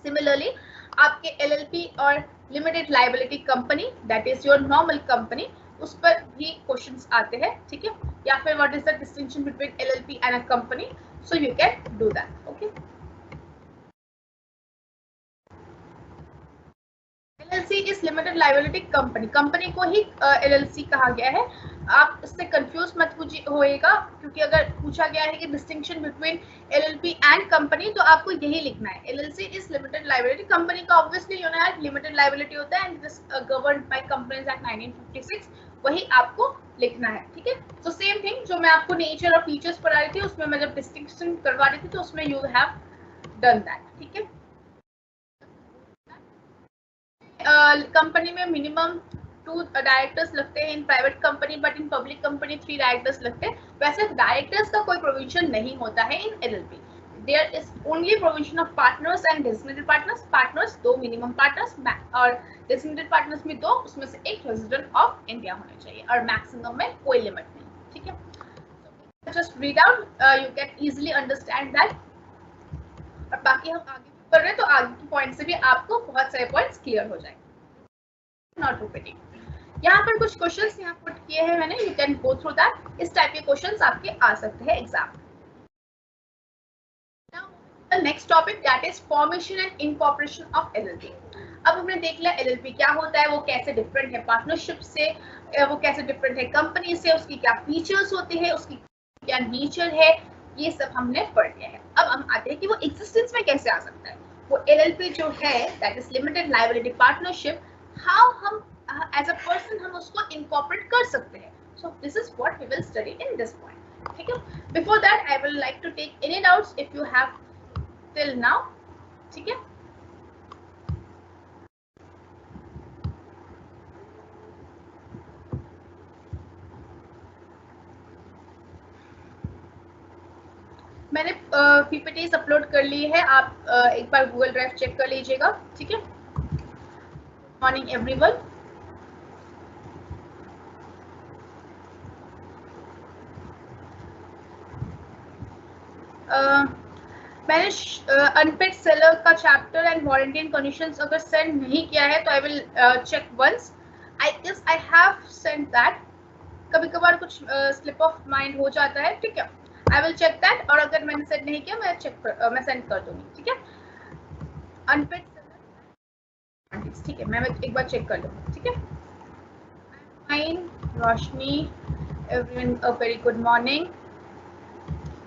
सिमिलरली आपके एलएलपी और limited liability company that is your normal company, उस पर भी क्वेश्चंस आते हैं, ठीक है, या फिर what is the distinction between LLP and a company, so you can do that. Okay, LLC is limited liability company, company को ही एलएलसी कहा गया है। आप इससे कंफ्यूज मत होइएगा, क्योंकि अगर पूछा गया है कि distinction between LLP and company, तो आपको यही लिखना है, LLC is limited liability company का obviously you know limited liability होता है and this governed by companies act 1956, वही आपको लिखना है, ठीक है। तो सेम थिंग जो मैं आपको नेचर और फीचर्स पढ़ा रही थी, उसमें मैं जब डिस्टिंक्शन करवा रही थी तो उसमें यू हैव डन दैट, ठीक है। कंपनी में मिनिमम 2 डायरेक्टर्स लगते हैं in private company, but in public company 3 directors लगते हैं। वैसे डायरेक्टर्स का कोई प्रोविजन नहीं होता है in LLP, there is only provision of partners and designated partners. Partners 2 minimum partners और डेजिग्नेटेड पार्टनर्स में 2, उसमें से एक रेजिडेंट ऑफ इंडिया होना चाहिए और मैक्सिमम में कोई लिमिट नहीं, ठीक है। Just read out, you can easily understand that. और बाकी हम आगे कर रहे हैं तो आगे के पॉइंट से भी आपको बहुत सारे पॉइंट्स क्लियर हो जाएंगे। नॉट रिपीटिंग, यहाँ पर कुछ क्वेश्चंस यहाँ पुट किए हैं मैंने, you can go through that. इस टाइप के क्वेश्चंस आपके आ सकते हैं एग्जाम में। Now the next topic that is formation and incorporation of LLP. अब हमने देख लिया एलएलपी क्या होता है, वो कैसे डिफरेंट है पार्टनरशिप से, वो कैसे डिफरेंट है कंपनी से, उसकी क्या फीचर्स होते हैं, उसकी क्या नेचर है, ये सब हमने पढ़ लिया है। अब हम आते हैं कि वो एग्जिस्टेंस में कैसे आ सकता है। वो एलएलपी जो है that is limited liability partnership, how हम एज अ पर्सन हम उसको इनकॉर्पोरेट कर सकते हैं। So this is what we will study in this point, ठीक है। Before that I will like to take any doubts if you have till now, ठीक है। मैंने पीपीटीज अपलोड कर ली है, आप एक बार गूगल ड्राइव चेक कर लीजिएगा, ठीक है। मॉर्निंग एवरीवन, मैंने अनपेड सेलर का chapter and warranty and conditions अगर सेंड नहीं किया है तो I will check once, I guess I have send that. कभी कभार कुछ स्लिप ऑफ माइंड हो जाता है, ठीक है, आई विल चेक दैट। और अगर मैंने सेंड नहीं किया मैं सेंड कर दूंगी, ठीक है। अनपेड सेलर, ठीक है, मैं एक बार चेक कर लूँगी, ठीक है। Fine, Roshni, everyone a very good morning.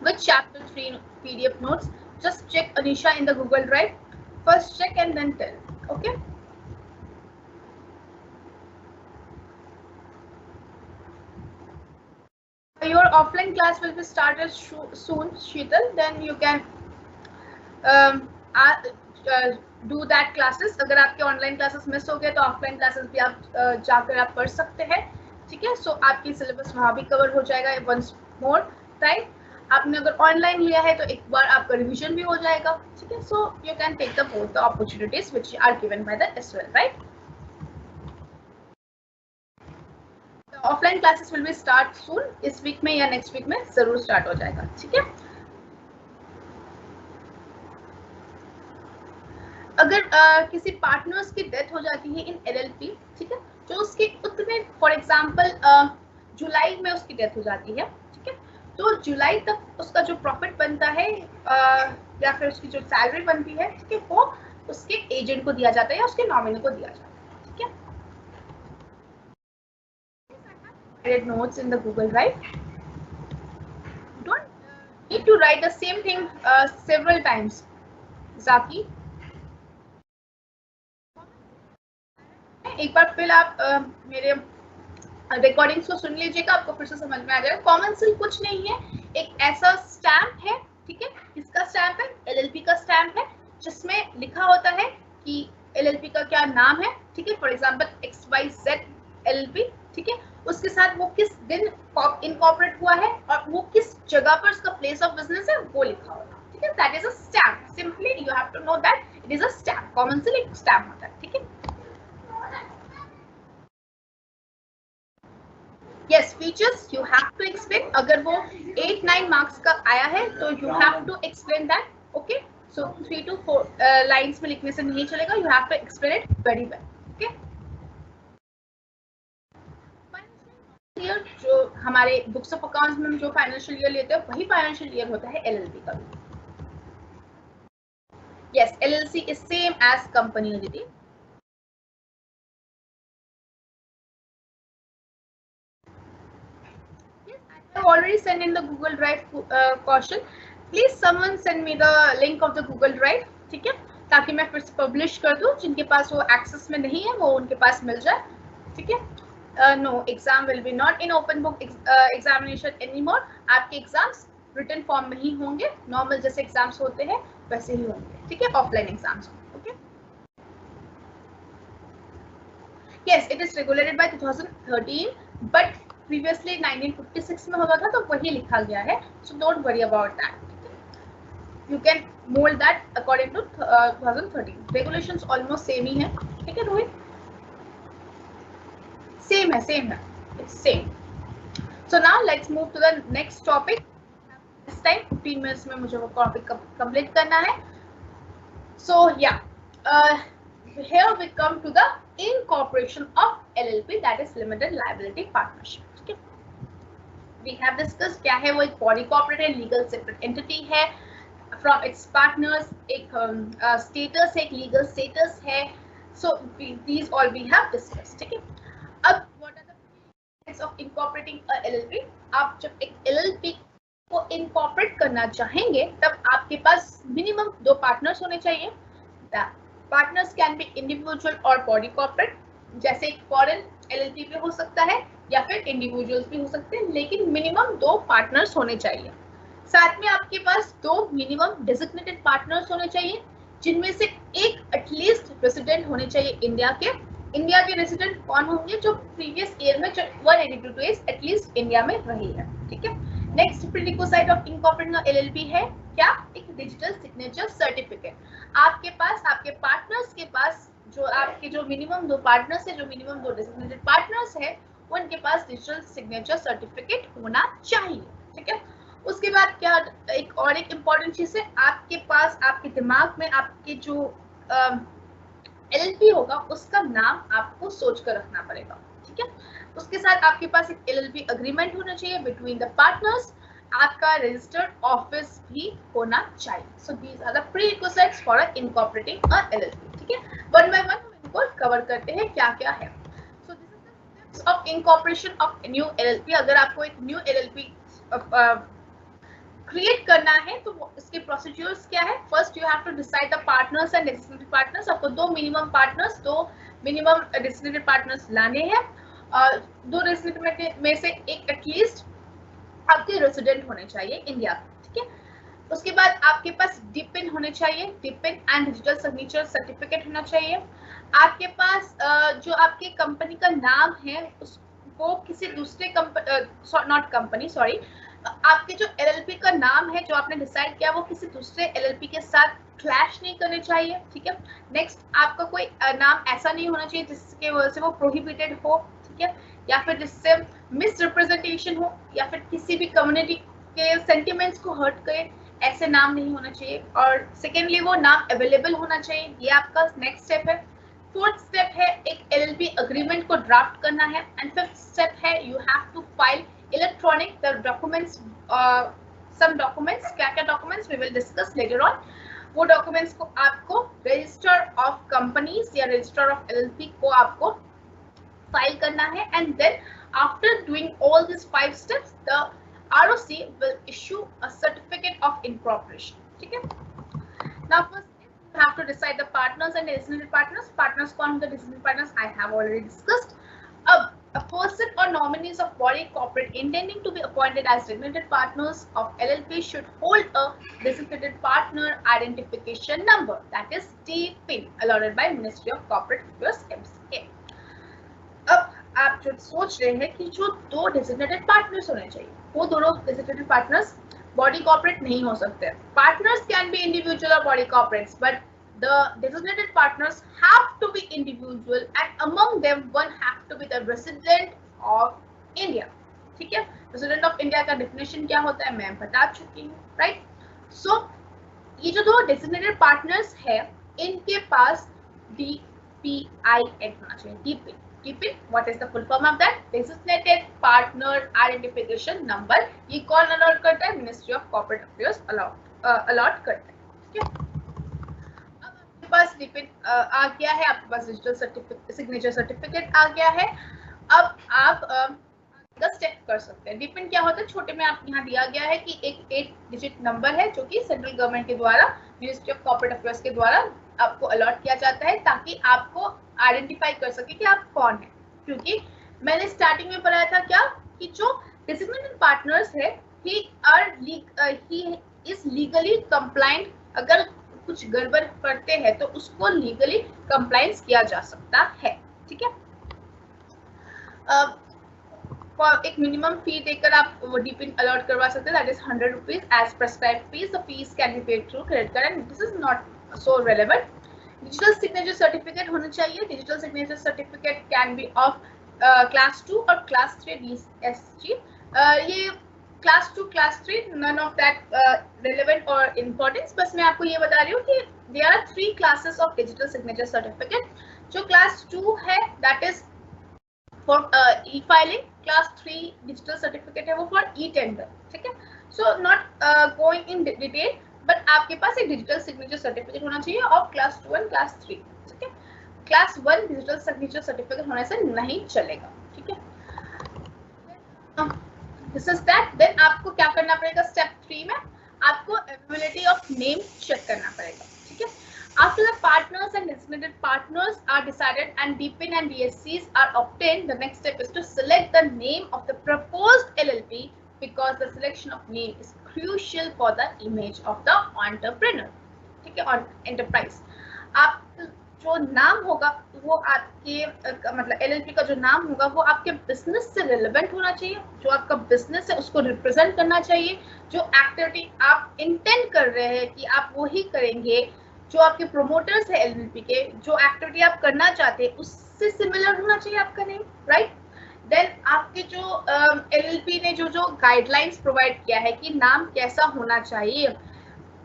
Which chapter 3 PDF notes? Just check Anisha in the Google Drive. First check and then tell. Okay. Your offline class will be started soon, Sheetal. Then you can do that classes. अगर आपके online classes miss हो गए तो offline classes भी आप जाकर आप पढ़ सकते हैं, ठीक है। So आपकी syllabus वहाँ भी cover हो जाएगा once more time. आपने अगर ऑनलाइन लिया है तो एक बार आपका रिवीजन भी हो जाएगा, ठीक है। So you can take the both the opportunities which are given by the as well, right. Offline classes will be start soon, इस वीक में या नेक्स्ट वीक में जरूर स्टार्ट हो जाएगा, ठीक है। अगर किसी पार्टनर्स की डेथ हो जाती है इन एलएलपी, ठीक है, जो उसके उतने फॉर एग्जांपल जुलाई में उसकी डेथ हो जाती है, ठीक है, तो जुलाई तक उसका जो प्रॉफिट बनता है या फिर उसकी जो सैलरी बनती है, ठीक है, वो उसके एजेंट को दिया जाता है या उसके नॉमिनी को दिया जाता है, ठीक है। Notes in the Google drive, don't need to write the same thing several times. जाकी, एक बार फिर आप मेरे रिकॉर्डिंग्स को सुन लीजिएगा, आपको फिर से समझ में आ जाएगा। कॉमन सेल कुछ नहीं है, एक ऐसा स्टैम्प है, ठीक है, इसका स्टैम्प है, एलएलपी का स्टैम्प है, जिसमें लिखा होता है कि एलएलपी का क्या नाम है, ठीक है, फॉर एग्जांपल XYZ एलएलपी, ठीक है, उसके साथ वो किस दिन इनकॉर्पोरेट हुआ है और वो किस जगह पर उसका प्लेस ऑफ बिजनेस है वो लिखा होगा, ठीक है। That is a stamp, simply you have to know that it is a stamp. Common seal एक स्टैम्प होता है, ठीक है। Yes, features you have to explain. अगर वो 8-9 मार्क्स का आया है तो you have to explain that. Okay. So 3 to 4 lines में लिखने से नहीं चलेगा, you have to explain it very well. Okay? Year जो हमारे बुक्स ऑफ अकाउंट्स में जो फाइनेंशियल ईयर लेते हैं वही फाइनेंशियल ईयर होता है एलएलपी का भी. Yes, LLC is same as company entity. Yes, I have already sent in the Google Drive caution. Please someone send me the link of the Google Drive, ठीक है, ताकि मैं फिर से पब्लिश कर दूं. जिनके पास वो एक्सेस में नहीं है वो उनके पास मिल जाए, ठीक है. No, exam will be not in open book examination anymore. आपके एग्जाम्स रिटन फॉर्म में ही होंगे, नॉर्मल जैसे एग्जाम्स होते हैं वैसे ही होंगे, ठीक है, offline exams. Okay. Yes, it is regulated by 2013, but previously 1956 में होता था तो वही लिखा गया है. So don't worry about that. You can mold that according to 2013. Regulations almost same ही है, ठीक है रोहित? Same है. It's same. So now let's move to the next topic. This time 15 minutes में मुझे वो टॉपिक कंप्लीट करना है. So yeah, here we come to the incorporation of LLP, that is limited liability partnership. Okay, we have discussed क्या है वो. एक body corporate and legal separate entity है. From its partners एक status है, एक legal status है. So these all we have discussed. ठीक है. अब what are the benefits of incorporating a LLP? आप जब एक LLP को incorporate करना चाहेंगे तब आपके पास minimum 2 partners होने चाहिए. पार्टनर्स कैन बी इंडिविजुअल और बॉडी कॉर्पोरेट. जैसे एक फॉरेन एलएलपी भी हो सकता है या फिर इंडिविजुअल्स भी हो सकते हैं, लेकिन मिनिमम 2 पार्टनर्स होने चाहिए. साथ में आपके पास 2 मिनिमम डेजिग्नेटेड पार्टनर्स होने चाहिए, जिनमें से एक एटलीस्ट रेसिडेंट होने चाहिए इंडिया के. इंडिया के रेसिडेंट कौन होंगे? जो प्रीवियस ईयर में 182 डेज एटलीस्ट इंडिया में रही है, ठीक है. Next prerequisite of incorporating LLP है क्या? एक डिजिटल सिग्नेचर सर्टिफिकेट. आपके पास, आपके पार्टनर्स के पास, जो आपके जो मिनिमम 2 पार्टनर्स है, जो मिनिमम 2 डेजिग्नेटेड पार्टनर्स है, उनके पास डिजिटल सिग्नेचर सर्टिफिकेट होना चाहिए, ठीक है. उसके बाद क्या, एक और एक इम्पॉर्टेंट चीज है, आपके पास, आपके दिमाग में आपके जो एलएलपी होगा उसका नाम आपको सोच कर रखना पड़ेगा, ठीक है. उसके साथ आपके पास एक एलएलपी अग्रीमेंट होना चाहिए बिटवीन द पार्टनर्स. आपका रजिस्टर्ड ऑफिस भी होना चाहिए. So these are the prerequisites for incorporating a LLP, ठीक है. वन बाय वन हम इनको कवर करते हैं क्या क्या है. So this is the steps of incorporation of new LLP. अगर आपको एक न्यू एलएलपी क्रिएट करना है तो इसके प्रोसीड्यूर्स क्या है? First you have to decide the partners and designated partners. आपको 2 minimum partners, 2 minimum designated partners लाने हैं. 2 डेजिग्नेटेड में से एक एटलीस्ट आपके रेसिडेंट होने चाहिए इंडिया, ठीक है. उसके बाद आपके पास डिपिन होने चाहिए, डिपिन एंड डिजिटल सिग्नेचर सर्टिफिकेट होना चाहिए. आपके पास जो आपके कंपनी का नाम है उसको किसी दूसरे नॉट कंपनी सॉरी, आपके जो एलएलपी का नाम है जो आपने डिसाइड किया वो किसी दूसरे एलएलपी के साथ क्लैश नहीं करने चाहिए, ठीक है. नेक्स्ट, आपका कोई नाम ऐसा नहीं होना चाहिए जिसके वजह से वो प्रोहिबिटेड हो, ठीक है, या फिर जिससे मिस रिप्रेजेंटेशन हो या फिर किसी भी कम्युनिटी के सेंटिमेंट्स को हर्ट करे, ऐसे नाम नहीं होना चाहिए. और सेकेंडली वो नाम अवेलेबल होना चाहिए. ये आपका नेक्स्ट स्टेप है. फोर्थ स्टेप है एक एलएलपी अग्रीमेंट को ड्राफ्ट करना है. एंड फिफ्थ स्टेप है you have to file electronic the documents, some documents. क्या क्या documents we will discuss later on. वो डॉक्यूमेंट्स को आपको रजिस्टर ऑफ कंपनीज या रजिस्टर ऑफ एलएलपी को आपको फाइल करना है. And then after doing all this 5 steps the ROC will issue a certificate of incorporation, ठीक है. Now first you have to decide the partners and designated partners. Partners कौन होते हैं? Designated partners I have already discussed. अब a person or nominees of body corporate intending to be appointed as designated partners of LLP should hold a designated partner identification number, that is DPIN, allotted by Ministry of Corporate Affairs MCA. अब आप जो सोच रहे हैं कि जो 2 designated partners होने चाहिए, वो दोनों डेजिग्नेटेड पार्टनर्स बॉडी कॉर्पोरेट नहीं हो सकते. पार्टनर्स कैन बी इंडिविजुअल और body corporates, but the designated partners have to be individual and among them one have to be the resident of India, ठीक है. रेसिडेंट ऑफ इंडिया का definition क्या होता है मैं बता चुकी हूँ, राइट. सो ये जो दो डेजिग्नेटेड पार्टनर्स है इनके पास DPIN होना चाहिए। DPIN what is the full form of that? Designated partner identification number. ये कौन अलॉट करता है? Ministry of corporate affairs allot करता है। ठीक है, अब आपके पास DPIN आ गया है, आपके पास डिजिटल सिग्नेचर सर्टिफिकेट आ गया है। अब आप स्टेप कर सकते हैं। DPIN क्या होता है? छोटे में आप यहाँ दिया गया है कि एक 8 डिजिट नंबर है जो कि सेंट्रल गवर्नमेंट के द्वारा, मिनिस्ट्री ऑफ कॉर्पोरेट अफेयर्स के द्वारा आपको अलॉट किया जाता है ताकि आपको आइडेंटिफाई कर सके कि आप कौन है। क्योंकि मैंने स्टार्टिंग में पढ़ाया था क्या कि जो डेजिग्नेटेड पार्टनर्स है ही इज लीगली कंप्लाइंट। अगर कुछ गड़बड़ करते हैं तो उसको लीगली कंप्लाइंस किया जा सकता है। ठीक है, एक मिनिमम फी देकर आप वो DPIN अलॉट करवा सकते हैं, that is 100 rupees as prescribed fees. The fees can be paid through credit card and this is not so relevant. Digital signature certificate होना चाहिए। Digital signature certificate can be of class 2 और class 3 DSG। ये class 2 class 3 none of that relevant और importance. बस मैं आपको ये बता रही हूँ कि there are 3 classes of digital signature certificate. जो क्लास 2 है that is for e-filing, class 3 digital certificate है वो फॉर e-tender। ठीक है, so not going in detail, but आपके पास एक डिजिटल सिग्नेचर सर्टिफिकेट होना चाहिए ऑफ क्लास 2 एंड क्लास 3। ठीक है, क्लास 1 डिजिटल सिग्नेचर सर्टिफिकेट होने से नहीं चलेगा। ठीक है, दिस इज दैट। देन आपको क्या करना पड़ेगा? स्टेप 3 में आपको अवेलेबिलिटी ऑफ नेम चेक करना पड़ेगा। ठीक है, after the partners and designated partners are decided and DPIN and DSCs are obtained, the next step is to select the name of the proposed LLP because the selection of name is crucial for the image of the entrepreneur. ठीक है, और enterprise। आप जो नाम होगा वो आपके मतलब LLP का जो नाम होगा वो आपके बिजनेस से रिलेवेंट होना चाहिए। जो आपका बिजनेस है उसको रिप्रेजेंट करना चाहिए। जो एक्टिविटी आप इंटेंड कर रहे हैं कि आप वो ही करेंगे, जो आपके प्रोमोटर्स है LLP के, जो एक्टिविटी आप करना चाहते हैं उससे सिमिलर होना चाहिए आपका नेम, राइट। देन आपके जो LLP ने जो गाइडलाइंस प्रोवाइड किया है कि नाम कैसा होना चाहिए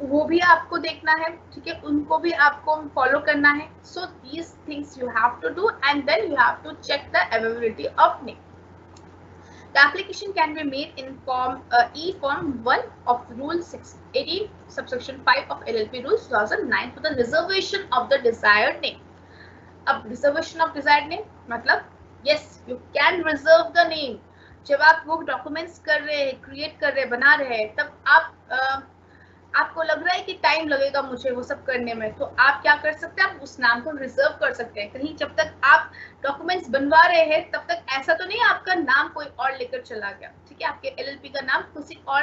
वो भी आपको देखना है। ठीक है, उनको भी आपको फॉलो करना है। So these things you have to do and then you have to check the availability of name. The application can be made in form E-Form 1 of Rule 18, subsection 5 of LLP Rules 2009 for the reservation of the desired name. अब reservation of desired name मतलब yes, you can reserve the name. जब आप वो documents कर रहे हैं, create कर रहे हैं, बना रहे हैं, तब आपको लग रहा है कि टाइम लगेगा मुझे वो सब करने में, तो आप क्या कर सकते हैं, आप उस नाम को रिजर्व कर सकते हैं। कहीं जब तक आप डॉक्यूमेंट्स बनवा रहे हैं तब तक ऐसा तो नहीं आपका नाम कोई और लेकर चला गया। ठीक है, आपके LLP का नाम किसी और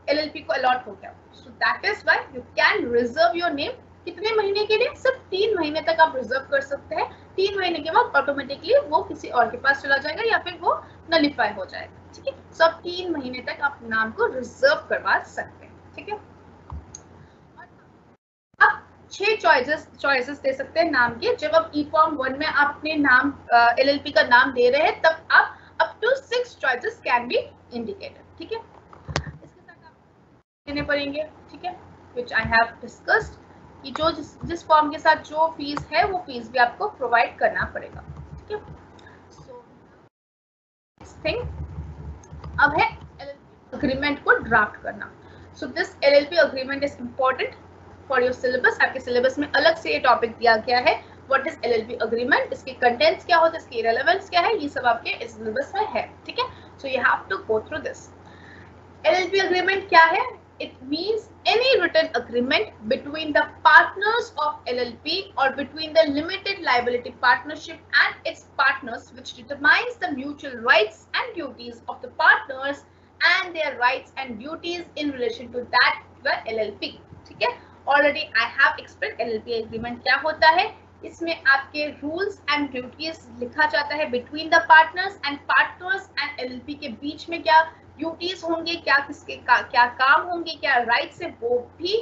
LLP को अलॉट हो गया। सो that is why you can reserve your name. कितने महीने के लिए? सिर्फ 3 महीने तक आप रिजर्व कर सकते हैं। 3 महीने के बाद ऑटोमेटिकली वो किसी और के पास चला जाएगा या फिर वो नलिफाई हो जाएगा। ठीक है, सो 3 महीने तक आप नाम को रिजर्व करवा सकते हैं। ठीक है, 6 चॉइसेस दे सकते हैं नाम के। जब आप E-Form 1 में आप अपने नाम LLP का नाम दे रहे हैं तब आप up to 6 choices can be indicated. ठीक है, इसके साथ आप देने पड़ेंगे। ठीक है, व्हिच आई हैव डिस्कस्ड कि जो जिस फॉर्म के साथ जो फीस है वो फीस भी आपको प्रोवाइड करना पड़ेगा। ठीक है, सो थिंग अब है LLP अग्रीमेंट को ड्राफ्ट करना। So this LLP agreement is important for your syllabus. आपके सिलेबस में अलग से ये टॉपिक दिया गया है, व्हाट इज LLP अग्रीमेंट, इसके कंटेंट्स क्या होते हैं, इसकी रेलेवेंस क्या है, ये सब आपके सिलेबस में है। ठीक है, so you have to go through this. LLP agreement क्या है? It means any written agreement between the partners of LLP or between the limited liability partnership and its partners which determines the mutual rights and duties of the partners and their rights and duties in relation to that the LLP. ठीक है, already I have explained LLP agreement क्या होता है। इसमें आपके rules and duties लिखा जाता है between the partners and LLP के बीच में क्या ड्यूटीज होंगे, क्या किसके क्या काम होंगे, क्या राइट्स है, वो भी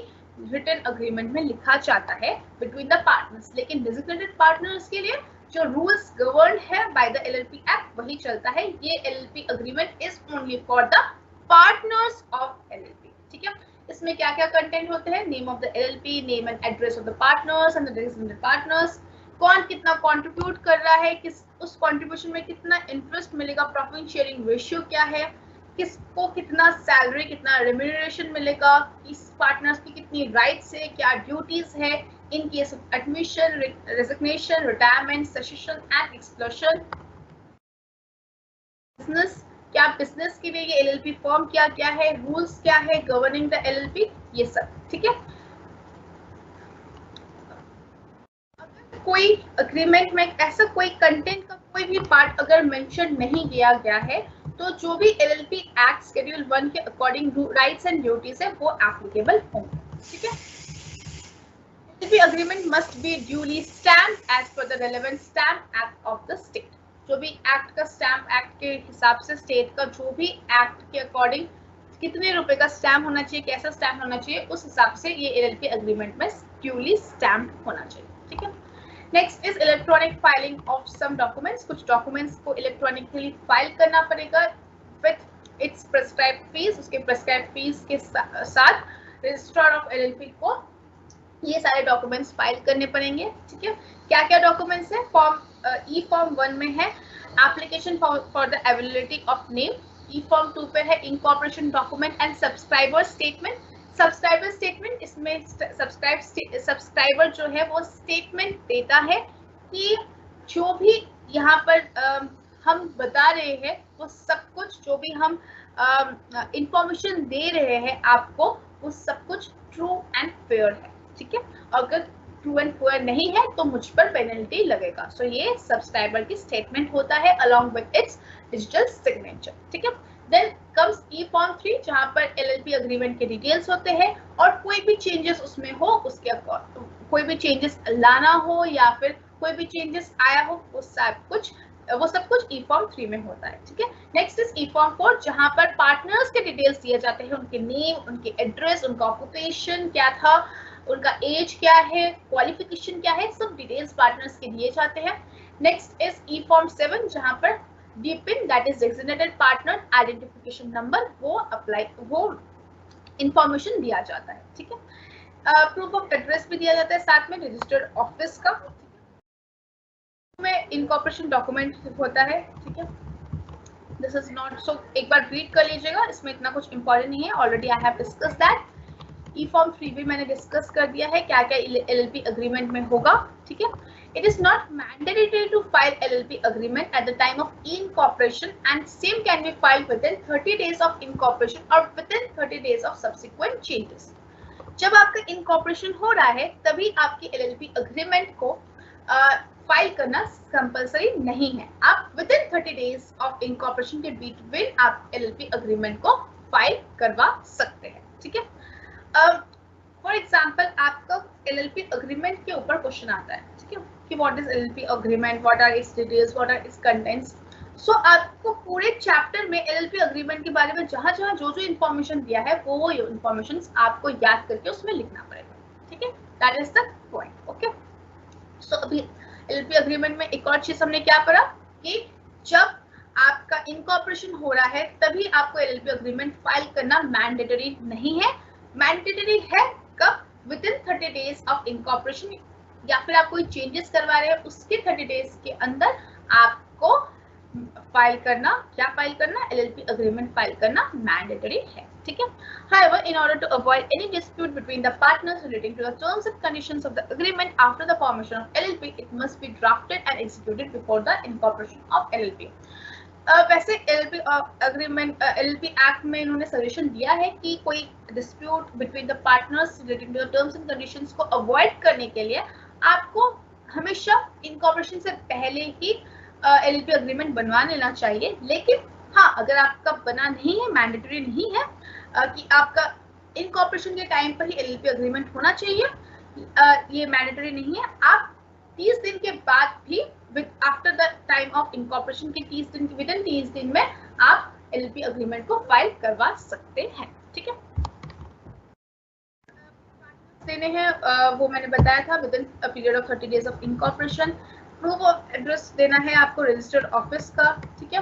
रिटन अग्रीमेंट में लिखा जाता है बिटवीन द पार्टनर्स। लेकिन डेजिग्नेटेड पार्टनर्स के लिए जो रूल्स गवर्न है बाय द LLP एक्ट वही चलता है। ये LLP agreement is only for the partners of LLP। ठीक है, इसमें क्या क्या कंटेंट होते हैं? Name of the LLP, name and address of the partners and the designated partners, कौन कितना कंट्रीब्यूट कर रहा है, किस उस कंट्रीब्यूशन में कितना इंटरेस्ट मिलेगा, प्रॉफिट शेयरिंग रेशियो क्या है, किसको कितना सैलरी, कितना रेम्यूनरेशन मिलेगा, किस पार्टनर्स की कितनी राइट्स है, क्या ड्यूटीज है in case of admission, resignation, retirement, cessation and exclusion, business, क्या बिजनेस के लिए ये एलएलपी फॉर्म क्या क्या है, रूल्स क्या है गवर्निंग द एलएलपी, ये सब। ठीक है, कोई अग्रीमेंट में ऐसा कोई कंटेंट का कोई भी पार्ट अगर मेंशन नहीं किया गया है तो जो भी एलएलपी एक्ट शेड्यूल 1 के अकॉर्डिंग राइट्स एंड ड्यूटीज है वो एप्लीकेबल होंगे। ठीक है, LLP agreement must be duly stamped as per the relevant stamp act of the state. जो भी एक्ट का स्टैम्प एक्ट के हिसाब से स्टेट का जो भी एक्ट के अकॉर्डिंग कितने रुपए का स्टैम्प होना चाहिए, कैसा स्टैम्प होना चाहिए, उस हिसाब से ये एलएलपी अग्रीमेंट में ड्यूली स्टैम्प होना चाहिए। ठीक है, next is electronic filing of some documents. कुछ डॉक्यूमेंट्स को इलेक्ट्रॉनिकली फाइल करना पड़ेगा विद इट्स प्रेस्क्राइब्ड फीस। उसके प्रेस्क्राइब्ड फीस के साथ रजिस्ट्रार ऑफ एलएलपी को ये सारे डॉक्यूमेंट्स फाइल करने पड़ेंगे। ठीक है, क्या क्या डॉक्यूमेंट्स है? फॉर्म ई फॉर्म 1 में है application for the availability of name, E form 2 पे है incorporation document and subscriber statement. Subscriber statement, इसमें सब्सक्राइबर जो है वो स्टेटमेंट देता है कि जो भी यहाँ पर हम बता रहे हैं वो सब कुछ, जो भी हम इंफॉर्मेशन दे रहे हैं आपको, वो सब कुछ ट्रू एंड फेयर है। ठीक है, अगर ट्रू एंड फेयर नहीं है तो मुझ पर पेनल्टी लगेगा। सो ये सब्सक्राइबर की स्टेटमेंट होता है along with its digital signature. ठीक है, देन कम्स ई फॉर्म 3 जहां पर एलएलपी अग्रीमेंट के डिटेल्स होते हैं और कोई भी चेंजेस उसमें हो, उसके कोई भी चेंजेस लाना हो या फिर कोई भी चेंजेस आया हो, वो सब कुछ ई फॉर्म 3 में होता है। ठीक है, नेक्स्ट इज ई फॉर्म 4 जहां पर पार्टनर्स के डिटेल्स दिए जाते हैं, उनके नेम, उनके एड्रेस, उनका ऑक्यूपेशन क्या था, उनका एज क्या है, क्वालिफिकेशन क्या है, सब डिटेल्स पार्टनर्स के दिए जाते हैं। नेक्स्ट इज ई फॉर्म 7 जहां पर DPIN that is designated partner identification number वो इंफॉर्मेशन दिया जाता है। ठीक है, प्रूफ ऑफ एड्रेस भी दिया जाता है साथ में, रजिस्टर्ड ऑफिस का में इनकॉर्पोरेशन डॉक्यूमेंट होता है। ठीक है, दिस इज नॉट सो, एक बार रीड कर लीजिएगा, इसमें इतना कुछ इंपॉर्टेंट नहीं है, already I have discuss that. E form 3 भी मैंने डिस्कस कर दिया है क्या क्या एलएलपी अग्रीमेंट में होगा। ठीक है, it is not mandatory to file LLP agreement at the time of incorporation and same can be filed within 30 days of incorporation or within 30 days of subsequent changes। जब आपका incorporation हो रहा है तभी आपकी LLP agreement को file करना compulsory नहीं है। आप within 30 days of incorporation के बीच आप LLP agreement को फाइल करवा सकते हैं। ठीक है, फॉर एग्जाम्पल आपका LLP अग्रीमेंट के ऊपर क्वेश्चन आता है, ठीक है, कि what is LLP agreement, what are its details, what are its contents. So आपको पूरे चैप्टर में LLP अग्रीमेंट के बारे में जहां जहां जो जो इन्फॉर्मेशन दिया है वो इन्फॉर्मेशन आपको याद करके उसमें लिखना पड़ेगा। ठीक है, that is the point. Okay, so अभी LLP अग्रीमेंट में एक और चीज हमने क्या पढ़ा कि जब आपका इनकॉर्पोरेशन हो रहा है तभी आपको LLP अग्रीमेंट फाइल करना मैंडेटरी नहीं है। मैंडेटरी है कब? With in 30 days of incorporation, या फिर आप कोई चेंजेस करवा रहे हैं उसके 30 डेज के अंदर आपको फाइल करना, क्या फाइल करना? LLP अग्रीमेंट फाइल करना मैंडेटरी है। ठीक है, however in order to avoid any dispute between the partners relating to the terms and conditions of the agreement after the formation of LLP, it must be drafted and executed before the incorporation of LLP। वैसे LLP agreement LLP act में इन्होंने suggestion दिया है कि कोई dispute between the partners relating to the terms and conditions को avoid करने के लिए आपको हमेशा इनकॉर्पोरेशन से पहले ही LLP अग्रीमेंट बनवा लेना चाहिए। लेकिन हाँ, अगर आपका बना नहीं है, मैंडेटरी नहीं है कि आपका इनकॉर्पोरेशन के टाइम पर ही LLP अग्रीमेंट होना चाहिए, ये मैंडेटरी नहीं है। आप 30 दिन के बाद भी after the time of incorporation के 30 दिन, विद इन 30 दिन में आप LLP अग्रीमेंट को फाइल करवा सकते हैं। ठीक है, देने हैं वो मैंने बताया था, with in a period of 30 days of incorporation. Proof of address देना है आपको रजिस्टर्ड ऑफिस का। ठीक है,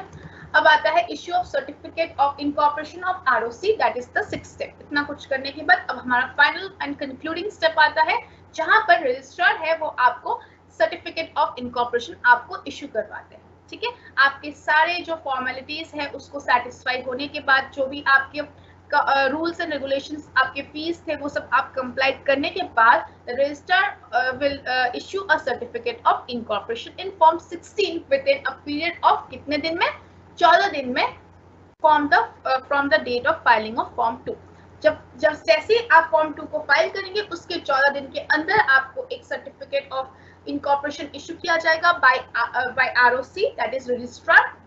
अब आता है issue of certificate of incorporation of ROC, that is the 6th step. इतना कुछ करने के बाद अब हमारा फाइनल एंड कंक्लूडिंग स्टेप आता है, जहां पर रजिस्ट्रार है वो आपको सर्टिफिकेट ऑफ इनकॉर्पोरेशन आपको इश्यू करवाते हैं। ठीक है, आपके सारे जो फॉर्मेलिटीज है उसको सेटिस्फाई होने के बाद, जो भी आपके रूल्स एंड रेगुलेशंस, आपके फीस थे, वो सब आप कंप्लाई करने के बाद registrar will issue a certificate of incorporation in form 16 within a period of कितने दिन में, 14 दिन में, from the date of filing of form 2। जब जैसे आप फॉर्म 2 को फाइल करेंगे उसके 14 दिन के अंदर आपको एक सर्टिफिकेट ऑफ इनकॉर्पोरेशन इशू किया जाएगा by ROC, that is registrar.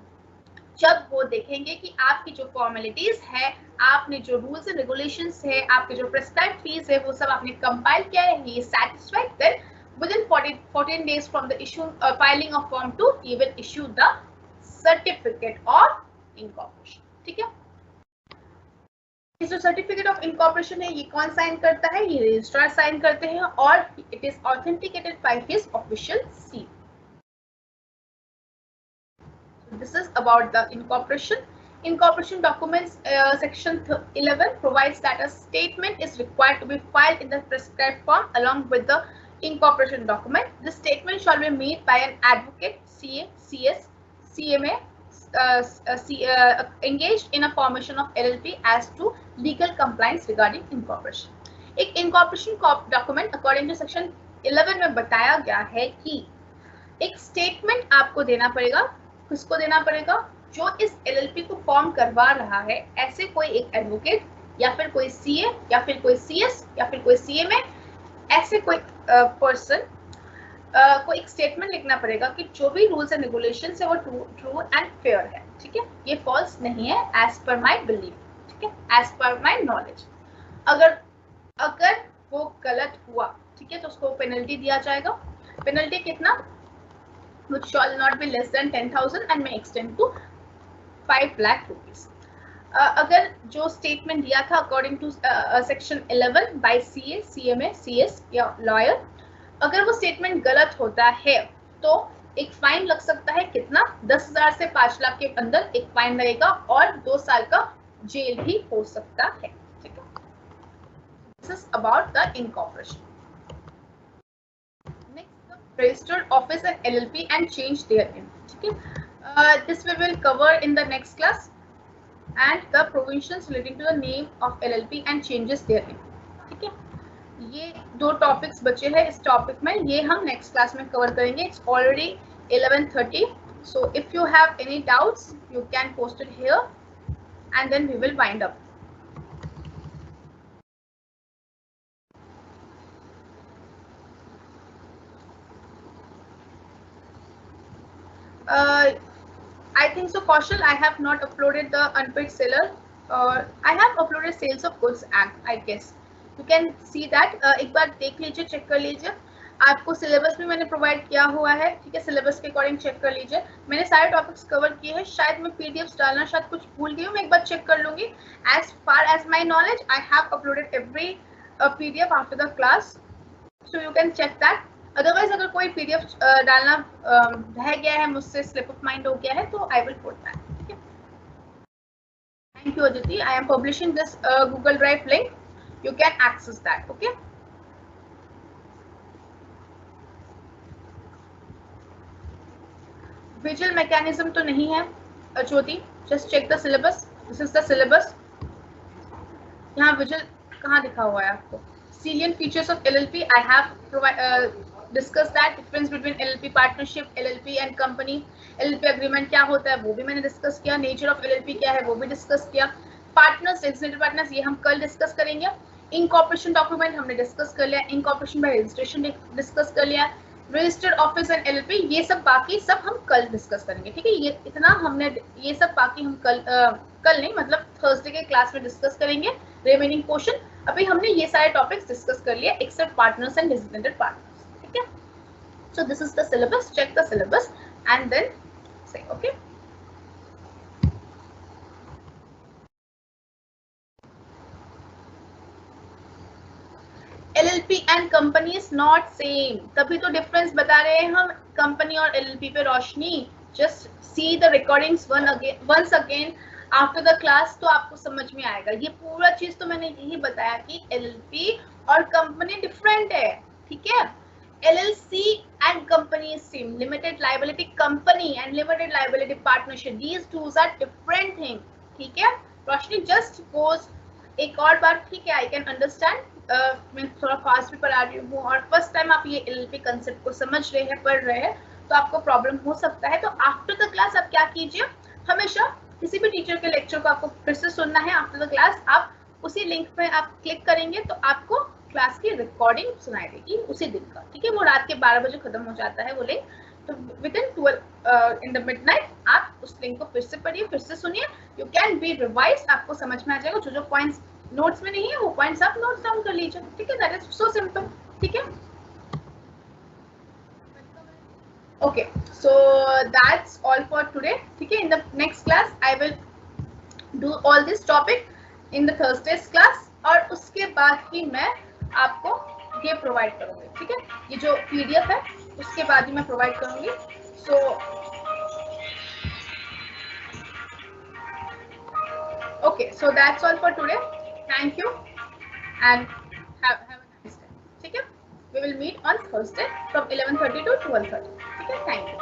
जब वो देखेंगे कि आपकी जो फॉर्मेलिटीज है, आपने जो रूल्स एंड रेगुलेशंस है, आपके जो प्रेस्क्राइब्ड फीस है, वो सब आपने कंपाइल किया है, ये satisfied, then within 14 days from the issue filing of form 2 he will issue the certificate of incorporation। ठीक है, इस जो सर्टिफिकेट ऑफ इनकॉर्पोरेशन है ये कौन साइन करता है, ये रजिस्ट्रार साइन करते हैं और it is authenticated by his official seal. This is about the incorporation. Incorporation documents section 11 provides that a statement is required to be filed in the prescribed form along with the incorporation document. This statement shall be made by an advocate, CA, CS, CMA engaged in a formation of LLP as to legal compliance regarding incorporation. एक incorporation document according to section 11 में बताया गया है कि एक statement आपको देना पड़ेगा। किसको देना पड़ेगा, जो इस एलएलपी को फॉर्म करवा रहा है, ऐसे कोई एक एडवोकेट या फिर कोई सीए या फिर कोई सीएस या फिर कोई सीएमए, ऐसे कोई पर्सन को एक स्टेटमेंट लिखना पड़ेगा कि जो भी रूल्स एंड रेगुलेशंस है वो ट्रू एंड फेयर है। ठीक है, ये फॉल्स नहीं है एज पर माय बिलीफ, ठीक है, एज पर माय नॉलेज। अगर वो गलत हुआ, ठीक है, तो उसको पेनल्टी दिया जाएगा। पेनल्टी कितना, which shall not be less than 10,000 and may extend to 5 lakh rupees। अगर जो स्टेटमेंट दिया था according to section 11 by CA, CMA, CS या लॉयर, अगर वो स्टेटमेंट गलत होता है तो एक फाइन लग सकता है। कितना, 10,000 से 5 लाख के अंदर एक फाइन लगेगा और 2 साल का जेल भी हो सकता है। ठीक है, this is about the incorporation. Registered office and LLP and change their name। ठीक है, this we will cover in the next class and the provisions relating to the name of LLP and changes their name। ठीक है, ये 2 topics बचे हैं इस topic में, ये हम नेक्स्ट क्लास में कवर करेंगे। It's already 11:30, so if you have any doubts you can post it here and then we will wind up। I think so, Kaushal. I have not uploaded the unpaid seller, or I have uploaded sales of goods act, I guess. You can see that। एक बार देख लीजिए, check कर लीजिए। आपको syllabus भी मैंने provide किया हुआ है, ठीक है, सिलेबस के अकॉर्डिंग चेक कर लीजिए। मैंने सारे टॉपिक्स कवर किए हैं। शायद मैं पीडीएफ्स डालना शायद कुछ भूल गई हूँ, मैं एक बार चेक कर लूंगी। As far as my knowledge I have uploaded every PDF after the class, so you can check that. Otherwise अगर कोई पीडीएफ डालना रह गया है, मुझसे स्लिप ऑफ माइंड हो गया है, तो आई विल पुट दैट। ठीक है, thank you Aditi. I am publishing this Google drive link, you can access that. Okay, visual mechanism तो नहीं है Jyoti, just check the syllabus. This is the syllabus. यहाँ विजुअल कहाँ दिखा हुआ है आपको? Salient features of LLP, I have discussed that। difference between LLP partnership, LLP and company, LLP agreement क्या होता है वो भी मैंने डिस्कस किया। नेचर ऑफ LLP क्या है वो भी डिस्कस किया। पार्टनर्स, डेजिग्नेटेड पार्टनर्स, ये हम कल डिस्कस करेंगे। इनकॉर्पोरेशन डॉक्यूमेंट हमने डिस्कस कर लिया। इनकॉर्पोरेशन बाय रजिस्ट्रेशन डिस्कस कर लिया। रजिस्टर्ड ऑफिस एंड LLP, ये सब बाकी सब हम कल डिस्कस करेंगे। ठीक है, ये इतना हमने, ये सब बाकी हम कल नहीं, मतलब थर्सडे के क्लास में डिस्कस करेंगे रिमेनिंग पोर्शन। अभी हमने ये सारे टॉपिक्स डिस्कस कर लिए except partners and designated partners. ठीक है, so this is the syllabus, check the syllabus and then say okay. LLP and company is not same, तभी तो डिफरेंस बता रहे हैं हम कंपनी और LLP पे रोशनी। Just see the recordings once again after the class, तो आपको समझ में आएगा। ये पूरा चीज तो मैंने यही बताया कि एलएलपी और कंपनी डिफरेंट है, ठीक है। LLC and company is same. Limited liability company and limited liability partnership. These two are different thing. ठीक है, रोशनी जस्ट गोज एक और बार, ठीक है। आई कैन अंडरस्टैंड, मैं थोड़ा फास्ट भी पढ़ा रही हूँ और फर्स्ट टाइम आप ये एलएलपी कंसेप्ट को समझ रहे हैं, पढ़ रहे हैं, तो आपको प्रॉब्लम हो सकता है। तो आफ्टर द क्लास आप क्या कीजिए, हमेशा किसी भी टीचर के लेक्चर को आपको फिर से सुनना है। आफ्टर द क्लास आप उसी लिंक पे आप क्लिक करेंगे तो आपको क्लास की रिकॉर्डिंग सुनाई देगी उसी दिन का, ठीक है। वो रात के 12 बजे खत्म हो जाता है वो लिंक, तो with in 12 in the midnight आप उस लिंक को फिर से पढ़िए, फिर से सुनिए। यू कैन बी रिवाइज, आपको समझ में आ जाएगा। जो जो पॉइंट्स नोट्स में नहीं है वो पॉइंट्स आप नोट्स डाउन कर लीजिए, ठीक है। दैट इज सो सिंपल, ठीक है। Okay, so that's all for today, ठीक है। In the next class I will do all this topic in the Thursdays class, और उसके बाद ही मैं आपको ये प्रोवाइड करूंगी, ठीक है। ये जो पीडीएफ है उसके बाद ही मैं प्रोवाइड करूंगी। So okay, so that's all for today. Thank you and have a nice day, ठीक है। We will meet on Thursday from 11:30 to 12:30, ठीक है। Thank you.